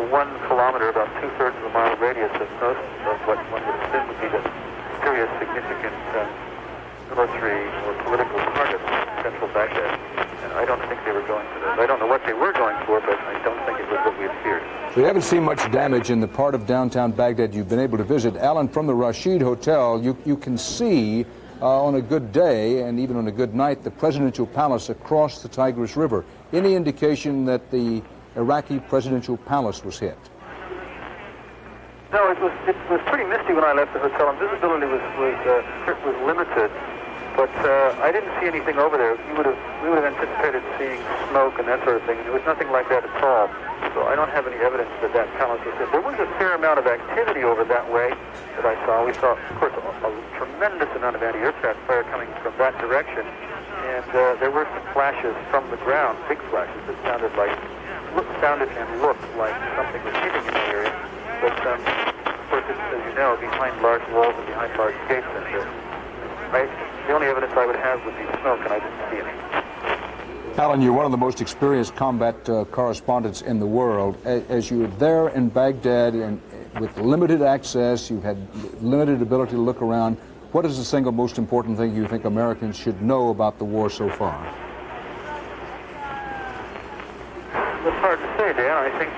1 kilometer, about 2/3 of a mile radius of most of what one would assume would be the serious, significant military or political targets in central Baghdad. And I don't think they were going for those. I don't know what they were going for, but I don't think it was what we had feared. So you haven't seen much damage in the part of downtown Baghdad you've been able to visit. Alan, from the Rashid Hotel, you can see on a good day and even on a good night the presidential palace across the Tigris River. Any indication that the Iraqi presidential palace was hit? No, it was pretty misty when I left the hotel, and visibility was limited. But I didn't see anything over there. We would have anticipated seeing smoke and that sort of thing. There was nothing like that at all. So I don't have any evidence that that palace was hit. There was a fair amount of activity over that way that I saw. We saw, of course, a tremendous amount of anti-aircraft fire coming from that direction, and there were some flashes from the ground, big flashes that sounded and looked like something was hitting in the area. But of course, as you know, behind large walls and behind large gates. And the only evidence I would have would be smoke, and I didn't see any. Alan, you're one of the most experienced combat correspondents in the world. As you're there in Baghdad and with limited access, you've had limited ability to look around, what is the single most important thing you think Americans should know about the war so far? It's hard to say, Dan. I think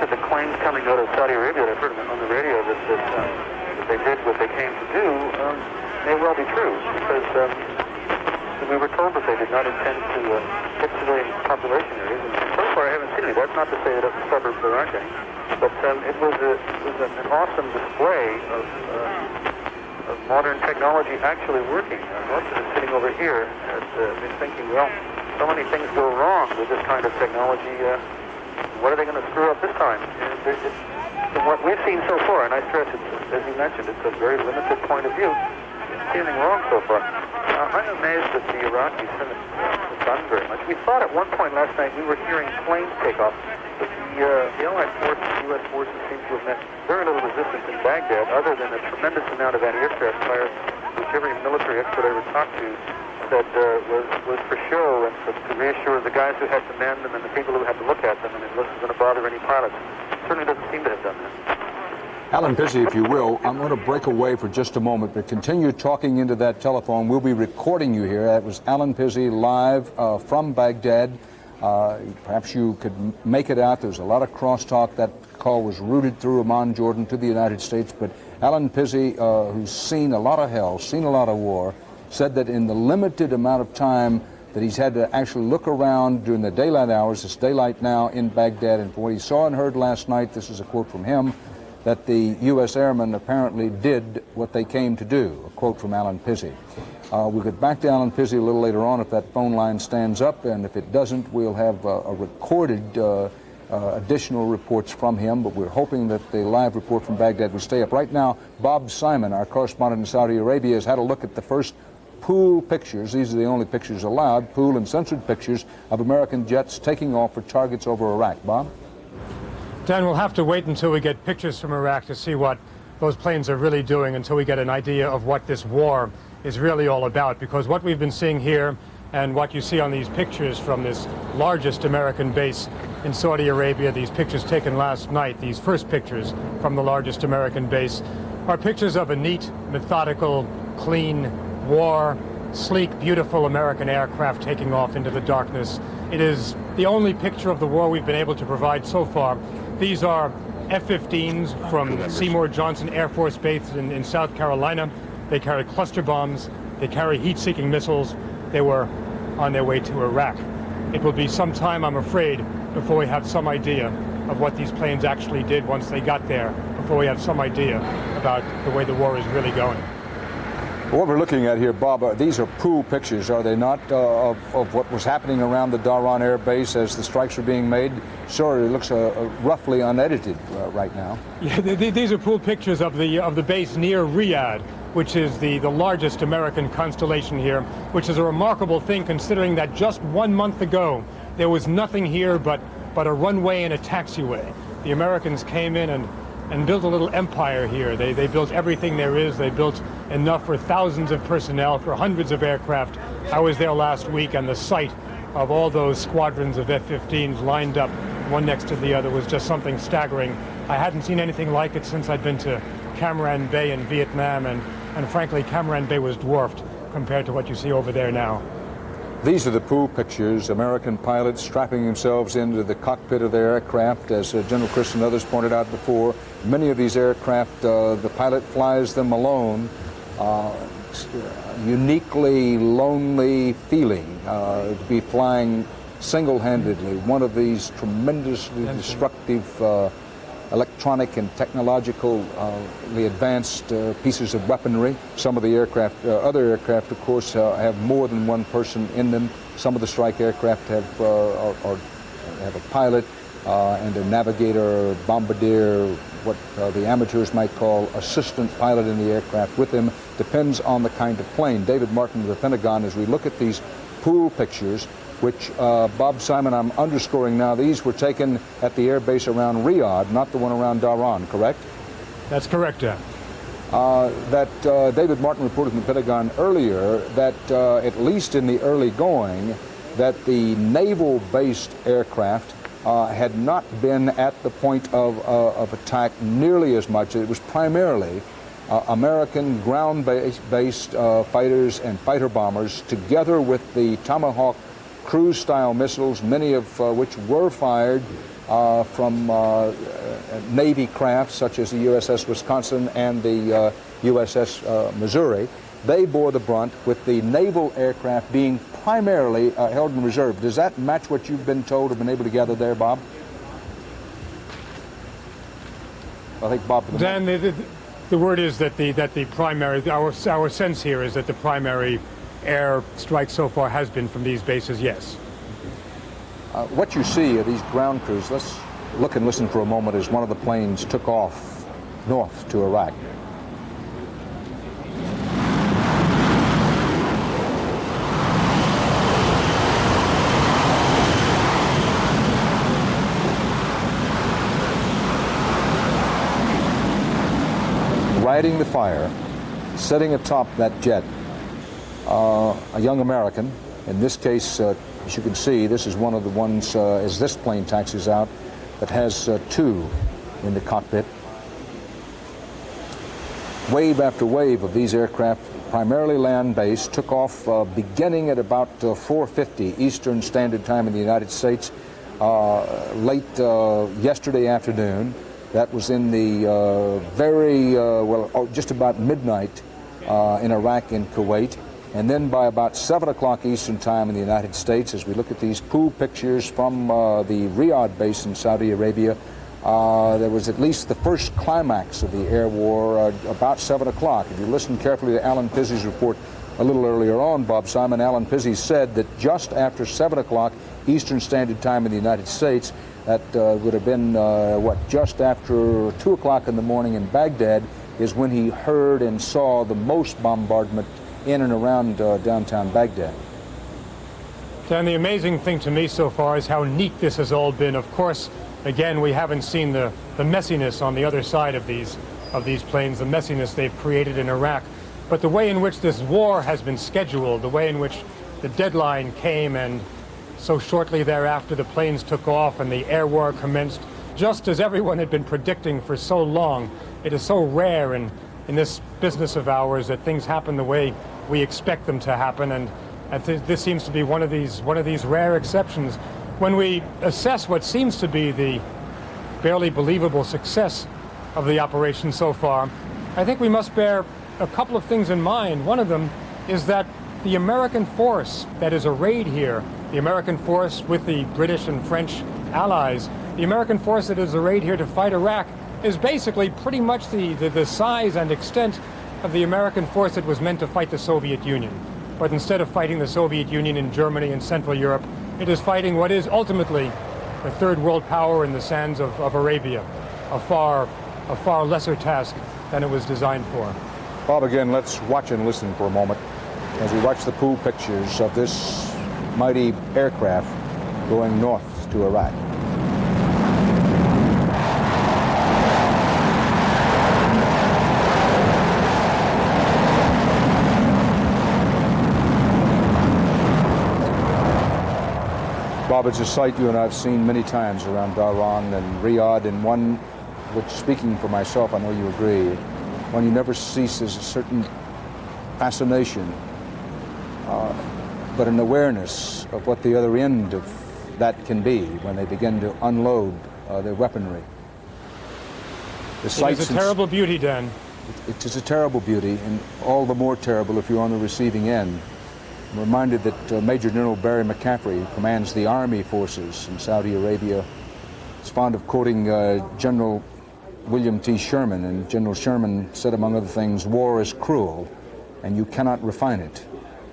that the claims coming out of Saudi Arabia that I've heard on the radio that they did what they came to do may well be true, because we were told that they did not intend to hit civilian population areas, and so far I haven't seen any. That's not to say that in the suburbs there aren't any, but it was an awesome display of modern technology actually working. Most of us sitting over here has been thinking, well, so many things go wrong with this kind of technology. What are they going to screw up this time? And from what we've seen so far, and I stress it, as you mentioned, it's a very limited point of view. See anything wrong so far. I'm amazed that the Iraqis haven't done very much. We thought at one point last night we were hearing planes take off, but the Allied forces, the U.S. forces, seem to have met very little resistance in Baghdad, other than a tremendous amount of anti-aircraft fire, which every military expert I ever talked to said was for show and to reassure the guys who had to man them and the people who had to look at them, and it wasn't going to bother any pilots. It certainly doesn't seem to have done that. Alan Pizzi, if you will, I'm going to break away for just a moment, but continue talking into that telephone. We'll be recording you here. That was Alan Pizzi live from Baghdad. Perhaps you could make it out. There was a lot of crosstalk. That call was routed through Amman, Jordan, to the United States. But Alan Pizzi, who's seen a lot of hell, seen a lot of war, said that in the limited amount of time that he's had to actually look around during the daylight hours, it's daylight now in Baghdad, and from what he saw and heard last night, this is a quote from him, that the U.S. airmen apparently did what they came to do, a quote from Alan Pizzi. We'll get back to Alan Pizzi a little later on if that phone line stands up, and if it doesn't, we'll have a recorded additional reports from him, but we're hoping that the live report from Baghdad will stay up. Right now, Bob Simon, our correspondent in Saudi Arabia, has had a look at the first pool pictures. These are the only pictures allowed, pool and censored pictures of American jets taking off for targets over Iraq. Bob? Dan, we'll have to wait until we get pictures from Iraq to see what those planes are really doing, until we get an idea of what this war is really all about, because what we've been seeing here and what you see on these pictures from this largest American base in Saudi Arabia, these pictures taken last night, these first pictures from the largest American base, are pictures of a neat, methodical, clean war, sleek, beautiful American aircraft taking off into the darkness. It is the only picture of the war we've been able to provide so far. These are F-15s from Seymour Johnson Air Force Base in South Carolina. They carry cluster bombs. They carry heat-seeking missiles. They were on their way to Iraq. It will be some time, I'm afraid, before we have some idea of what these planes actually did once they got there, before we have some idea about the way the war is really going. What we're looking at here, Bob, these are pool pictures, are they not, of what was happening around the Dhahran Air Base as the strikes were being made? Sure, it looks roughly unedited right now. Yeah, these are pool pictures of the base near Riyadh, which is the largest American constellation here, which is a remarkable thing considering that just 1 month ago there was nothing here but a runway and a taxiway. The Americans came in and built a little empire here. They built everything there is. They built enough for thousands of personnel, for hundreds of aircraft. I was there last week, and the sight of all those squadrons of F-15s lined up one next to the other was just something staggering. I hadn't seen anything like it since I'd been to Cam Ranh Bay in Vietnam, and frankly, Cam Ranh Bay was dwarfed compared to what you see over there now. These are the pool pictures, American pilots strapping themselves into the cockpit of their aircraft. As General Chris and others pointed out before, many of these aircraft, the pilot flies them alone. Uniquely lonely feeling to be flying single-handedly one of these tremendously destructive electronic and technologically advanced pieces of weaponry. Some of the aircraft, other aircraft, of course, have more than one person in them. Some of the strike aircraft have a pilot and a navigator, bombardier, what the amateurs might call assistant pilot in the aircraft with him. Depends on the kind of plane. David Martin of the Pentagon, as we look at these pool pictures, which, Bob Simon, I'm underscoring now, these were taken at the air base around Riyadh, not the one around Dhahran, correct? That's correct, Dan. David Martin reported from the Pentagon earlier that, at least in the early going, that the naval-based aircraft had not been at the point of attack nearly as much. It was primarily American ground-based fighters and fighter bombers, together with the Tomahawk cruise-style missiles, many of which were fired from Navy craft such as the USS Wisconsin and the USS Missouri. They bore the brunt, with the naval aircraft being primarily held in reserve. Does that match what you've been told or been able to gather there, Bob? I think Bob. Dan, the word is that the primary, our sense here is that the primary air strike so far has been from these bases, yes. What you see are these ground crews. Let's look and listen for a moment as one of the planes took off north to Iraq. Riding the fire, sitting atop that jet, a young American. In this case, as you can see, this is one of the ones, as this plane taxis out, that has two in the cockpit. Wave after wave of these aircraft, primarily land-based, took off beginning at about 4:50 Eastern Standard Time in the United States, late yesterday afternoon. That was in the just about midnight in Iraq and Kuwait. And then by about 7 o'clock Eastern Time in the United States, as we look at these pool pictures from the Riyadh base in Saudi Arabia, there was at least the first climax of the air war about 7 o'clock. If you listen carefully to Alan Pizzi's report a little earlier on, Bob Simon, Alan Pizzi said that just after 7 o'clock Eastern Standard Time in the United States, that would have been, just after 2 o'clock in the morning in Baghdad, is when he heard and saw the most bombardment in and around downtown Baghdad. Dan, the amazing thing to me so far is how neat this has all been. Of course, again, we haven't seen the messiness on the other side of these planes, the messiness they've created in Iraq. But the way in which this war has been scheduled, the way in which the deadline came, and so shortly thereafter the planes took off and the air war commenced, just as everyone had been predicting for so long. It is so rare in this business of ours that things happen the way we expect them to happen, and this seems to be one of these rare exceptions. When we assess what seems to be the barely believable success of the operation so far, I think we must bear a couple of things in mind. One of them is that the American force that is arrayed here, the American force with the British and French allies, the American force that is arrayed here to fight Iraq is basically pretty much the size and extent of the American force that was meant to fight the Soviet Union. But instead of fighting the Soviet Union in Germany and Central Europe, it is fighting what is ultimately the third world power in the sands of Arabia, a far lesser task than it was designed for. Bob, again, let's watch and listen for a moment as we watch the pool pictures of this mighty aircraft going north to Iraq. Bob, it's a sight you and I have seen many times around Dhahran and Riyadh, and one which, speaking for myself, I know you agree, one you never ceases a certain fascination, but an awareness of what the other end of that can be when they begin to unload their weaponry. It is a terrible beauty, Dan. It is a terrible beauty, and all the more terrible if you're on the receiving end. I'm reminded that Major General Barry McCaffrey, who commands the army forces in Saudi Arabia, is fond of quoting General William T. Sherman, and General Sherman said, among other things, "War is cruel, and you cannot refine it."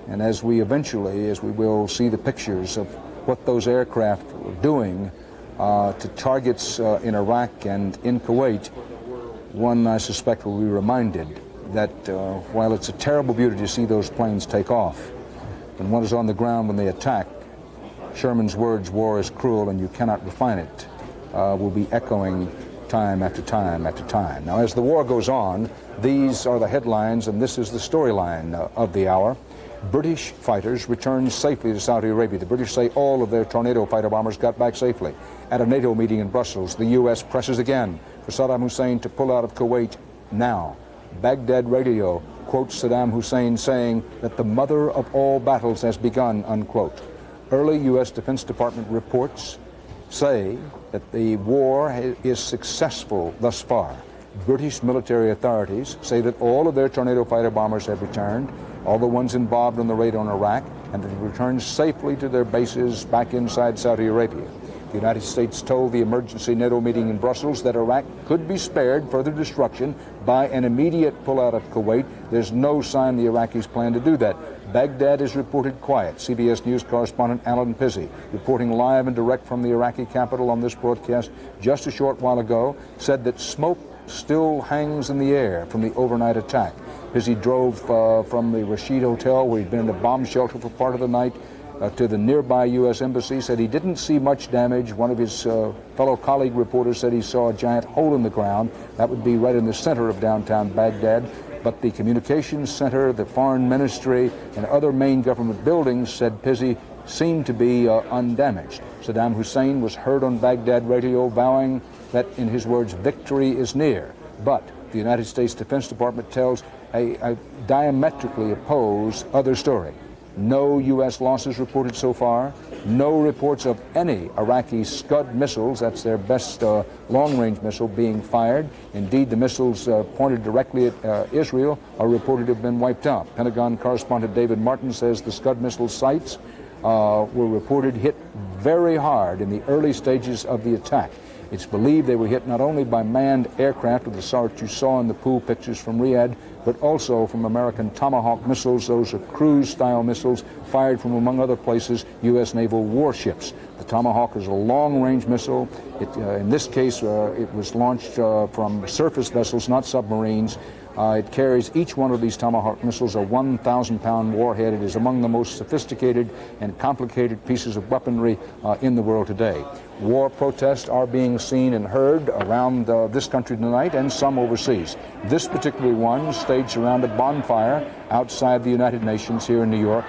And as we will see the pictures of what those aircraft were doing to targets in Iraq and in Kuwait, one, I suspect, will be reminded that while it's a terrible beauty to see those planes take off, when one is on the ground when they attack, Sherman's words, "War is cruel and you cannot refine it," will be echoing time after time after time. Now, as the war goes on, these are the headlines, and this is the storyline of the hour. British fighters return safely to Saudi Arabia. The British say all of their Tornado fighter bombers got back safely. At a NATO meeting in Brussels, the U.S. presses again for Saddam Hussein to pull out of Kuwait now. Baghdad radio quotes Saddam Hussein saying that the mother of all battles has begun, unquote. Early U.S. Defense Department reports say that the war is successful thus far. British military authorities say that all of their Tornado fighter bombers have returned, all the ones involved in the raid on Iraq, and have returned safely to their bases back inside Saudi Arabia. The United States told the emergency NATO meeting in Brussels that Iraq could be spared further destruction by an immediate pullout of Kuwait. There's no sign the Iraqis plan to do that. Baghdad is reported quiet. CBS News correspondent Alan Pizzi, reporting live and direct from the Iraqi capital on this broadcast just a short while ago, said that smoke still hangs in the air from the overnight attack. Pizzi drove from the Rashid Hotel, where he'd been in a bomb shelter for part of the night, to the nearby U.S. Embassy, said he didn't see much damage. One of his fellow colleague reporters said he saw a giant hole in the ground. That would be right in the center of downtown Baghdad. But the communications center, the foreign ministry, and other main government buildings, said Pizzi, seemed to be undamaged. Saddam Hussein was heard on Baghdad radio vowing that, in his words, victory is near. But the United States Defense Department tells a diametrically opposed other story. No U.S. losses reported so far. No reports of any Iraqi Scud missiles, that's their best long-range missile, being fired. Indeed, the missiles pointed directly at Israel are reported to have been wiped out. Pentagon correspondent David Martin says the Scud missile sites were reported hit very hard in the early stages of the attack. It's believed they were hit not only by manned aircraft of the sort you saw in the pool pictures from Riyadh, but also from American Tomahawk missiles. Those are cruise-style missiles fired from, among other places, U.S. naval warships. The Tomahawk is a long-range missile. In this case, it was launched from surface vessels, not submarines. It carries, each one of these Tomahawk missiles, a 1,000-pound warhead. It is among the most sophisticated and complicated pieces of weaponry in the world today. War protests are being seen and heard around this country tonight, and some overseas. This particular one staged around a bonfire outside the United Nations here in New York.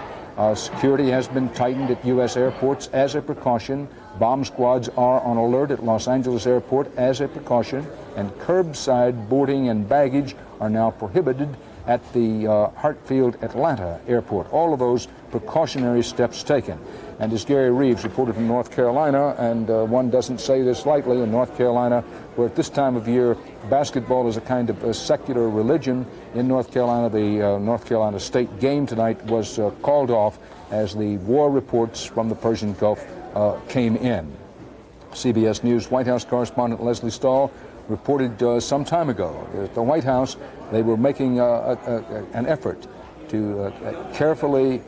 Security has been tightened at U.S. airports as a precaution. Bomb squads are on alert at Los Angeles Airport as a precaution, and curbside boarding and baggage are now prohibited at the Hartsfield Atlanta Airport. All of those precautionary steps taken. And as Gary Reeves reported from North Carolina, and one doesn't say this lightly, in North Carolina, where at this time of year basketball is a kind of a secular religion, in North Carolina, the North Carolina State game tonight was called off as the war reports from the Persian Gulf came in. CBS News White House correspondent Leslie Stahl reported some time ago that at the White House they were making an effort to carefully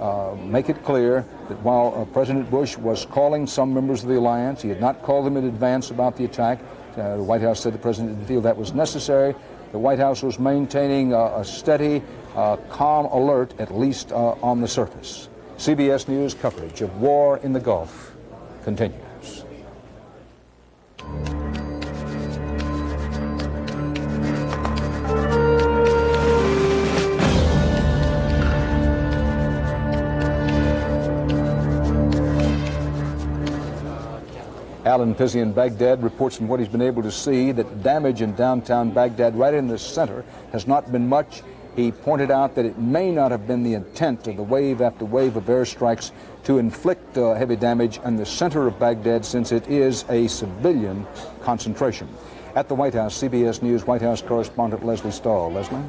make it clear that while President Bush was calling some members of the alliance, he had not called them in advance about the attack. The White House said the president didn't feel that was necessary. The White House was maintaining a steady, calm alert, at least on the surface. CBS News coverage of war in the Gulf continues. Alan Pizzi in Baghdad reports from what he's been able to see that damage in downtown Baghdad, right in the center, has not been much. He pointed out that it may not have been the intent of the wave after wave of airstrikes to inflict heavy damage in the center of Baghdad, since it is a civilian concentration. At the White House, CBS News White House correspondent Leslie Stahl. Leslie?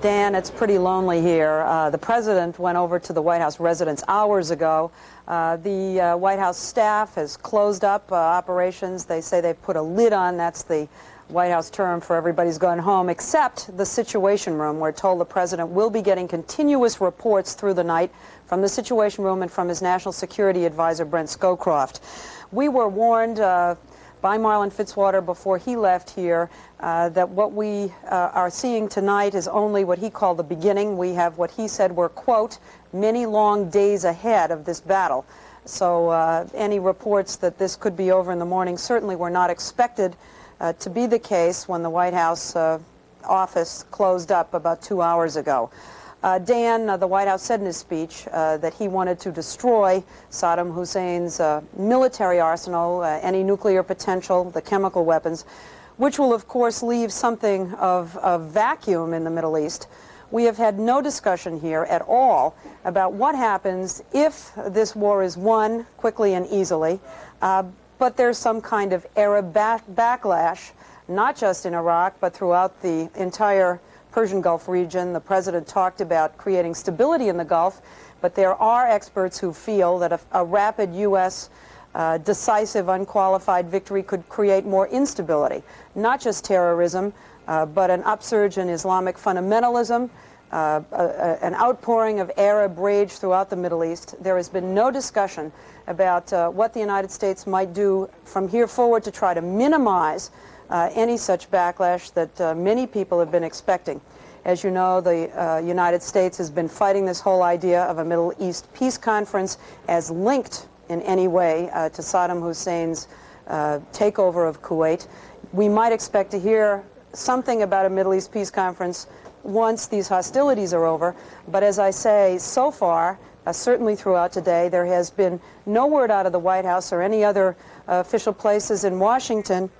Dan, it's pretty lonely here. The president went over to the White House residence hours ago. The White House staff has closed up operations. They say they've put a lid on. That's the White House term for everybody's gone home, except the Situation Room. We're told the president will be getting continuous reports through the night from the Situation Room and from his National Security Advisor, Brent Scowcroft. We were warned by Marlin Fitzwater before he left here that what we are seeing tonight is only what he called the beginning. We have what he said were, quote, many long days ahead of this battle. So any reports that this could be over in the morning certainly were not expected to be the case when the White House office closed up about 2 hours ago. Dan, the White House said in his speech that he wanted to destroy Saddam Hussein's military arsenal, any nuclear potential, the chemical weapons, which will, of course, leave something of a vacuum in the Middle East. We have had no discussion here at all about what happens if this war is won quickly and easily, but there's some kind of Arab backlash, not just in Iraq, but throughout the entire Persian Gulf region. The president talked about creating stability in the Gulf, but there are experts who feel that a rapid U.S. Decisive, unqualified victory could create more instability, not just terrorism, but an upsurge in Islamic fundamentalism, an outpouring of Arab rage throughout the Middle East. There has been no discussion about what the United States might do from here forward to try to minimize any such backlash that many people have been expecting. As you know, the United States has been fighting this whole idea of a Middle East peace conference as linked in any way to Saddam Hussein's takeover of Kuwait. We might expect to hear something about a Middle East peace conference once these hostilities are over, but as I say, so far, certainly throughout today, there has been no word out of the White House or any other official places in Washington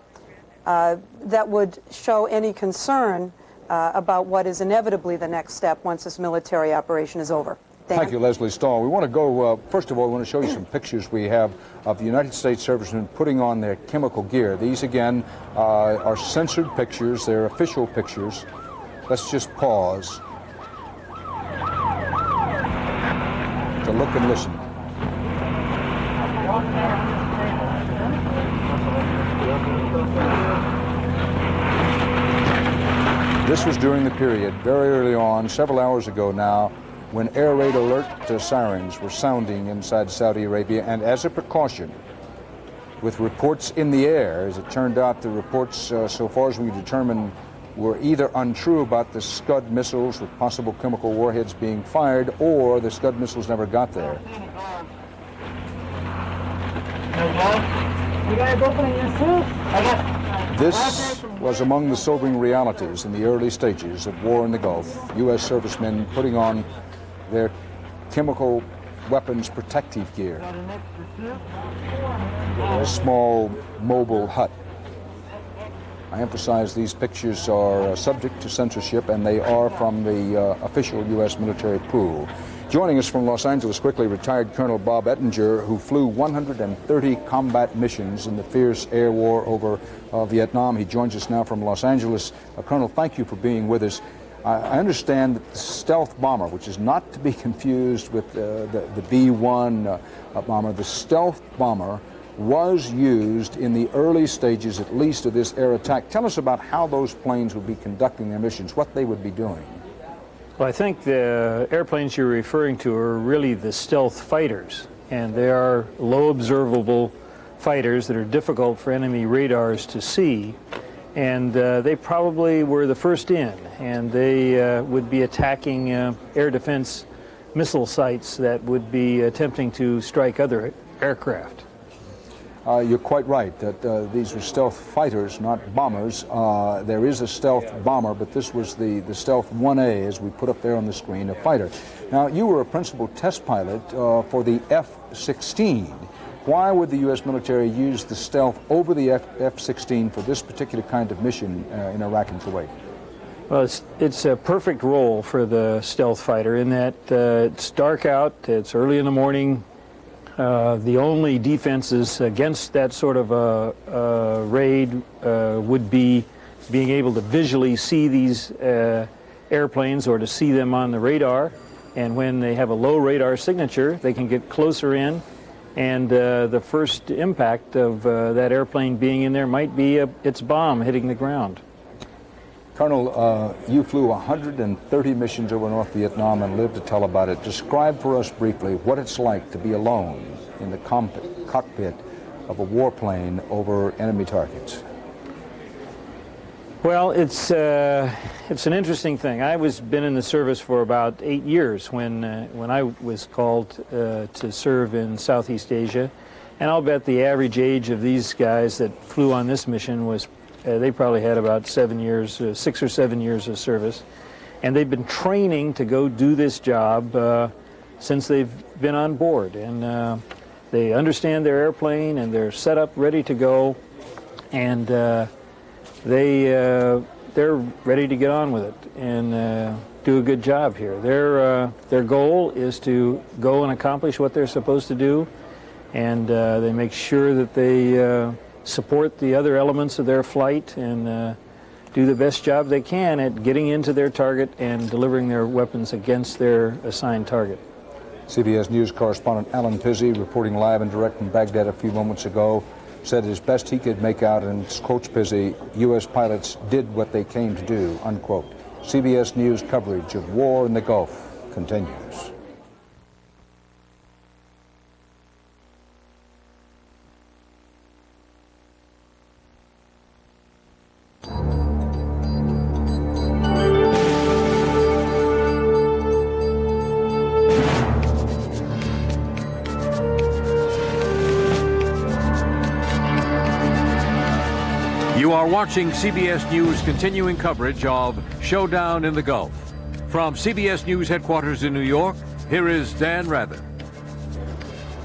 that would show any concern about what is inevitably the next step once this military operation is over. Dan? Thank you, Leslie Stahl. We want to go, first of all, we want to show you some pictures we have of the United States servicemen putting on their chemical gear. These, again, are censored pictures. They're official pictures. Let's just pause to look and listen. This was during the period, very early on, several hours ago now, when air raid alert sirens were sounding inside Saudi Arabia, and as a precaution, with reports in the air, as it turned out, the reports, so far as we determined, were either untrue about the Scud missiles with possible chemical warheads being fired, or the Scud missiles never got there. This was among the sobering realities in the early stages of war in the Gulf. U.S. servicemen putting on their chemical weapons protective gear. A small mobile hut. I emphasize these pictures are subject to censorship, and they are from the official U.S. military pool. Joining us from Los Angeles quickly, retired Colonel Bob Ettinger, who flew 130 combat missions in the fierce air war over Vietnam. He joins us now from Los Angeles. Colonel, thank you for being with us. I understand that the stealth bomber, which is not to be confused with the B-1 bomber, the stealth bomber was used in the early stages, at least, of this air attack. Tell us about how those planes would be conducting their missions, what they would be doing. Well, I think the airplanes you're referring to are really the stealth fighters, and they are low observable fighters that are difficult for enemy radars to see, and they probably were the first in, and they would be attacking air defense missile sites that would be attempting to strike other aircraft. You're quite right that these were stealth fighters, not bombers. There is a stealth bomber, but this was the stealth 1A, as we put up there on the screen, a fighter. Now, you were a principal test pilot for the F-16. Why would the U.S. military use the stealth over the F-16 for this particular kind of mission in Iraq and Kuwait? Well, it's a perfect role for the stealth fighter in that it's dark out, it's early in the morning. The only defenses against that sort of a raid would be being able to visually see these airplanes or to see them on the radar. And when they have a low radar signature, they can get closer in. And the first impact of that airplane being in there might be its bomb hitting the ground. Colonel, you flew 130 missions over North Vietnam and lived to tell about it. Describe for us briefly what it's like to be alone in the cockpit of a warplane over enemy targets. Well, it's an interesting thing. I been in the service for about 8 years when I was called to serve in Southeast Asia, and I'll bet the average age of these guys that flew on this mission was They probably had about 7 years, 6 or 7 years of service. And they've been training to go do this job since they've been on board. And they understand their airplane, and they're set up, ready to go. And they're ready to get on with it and do a good job here. Their goal is to go and accomplish what they're supposed to do, and they make sure that they support the other elements of their flight and do the best job they can at getting into their target and delivering their weapons against their assigned target. CBS News correspondent Alan Pizzi, reporting live and direct from Baghdad a few moments ago, said as best he could make out, and quotes Pizzi, U.S. pilots did what they came to do, unquote. CBS News coverage of war in the Gulf continues. You are watching CBS News continuing coverage of Showdown in the Gulf. From CBS News headquarters in New York, here is Dan Rather.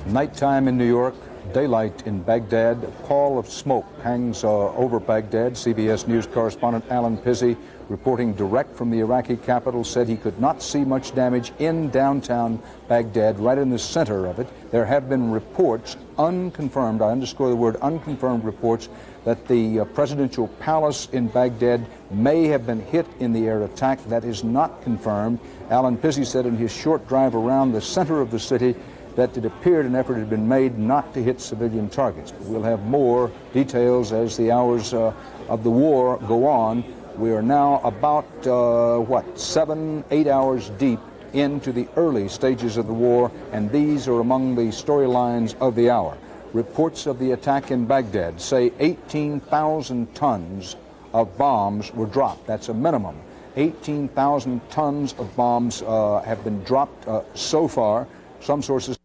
Nighttime in New York, daylight in Baghdad. A pall of smoke hangs over Baghdad. CBS News correspondent Alan Pizzi, reporting direct from the Iraqi capital, said he could not see much damage in downtown Baghdad, right in the center of it. There have been reports, unconfirmed, I underscore the word unconfirmed reports, that the presidential palace in Baghdad may have been hit in the air attack. That is not confirmed. Alan Pizzi said in his short drive around the center of the city that it appeared an effort had been made not to hit civilian targets. But we'll have more details as the hours of the war go on. We are now about, 7, 8 hours deep into the early stages of the war, and these are among the storylines of the hour. Reports of the attack in Baghdad say 18,000 tons of bombs were dropped. That's a minimum. 18,000 tons of bombs have been dropped so far. Some sources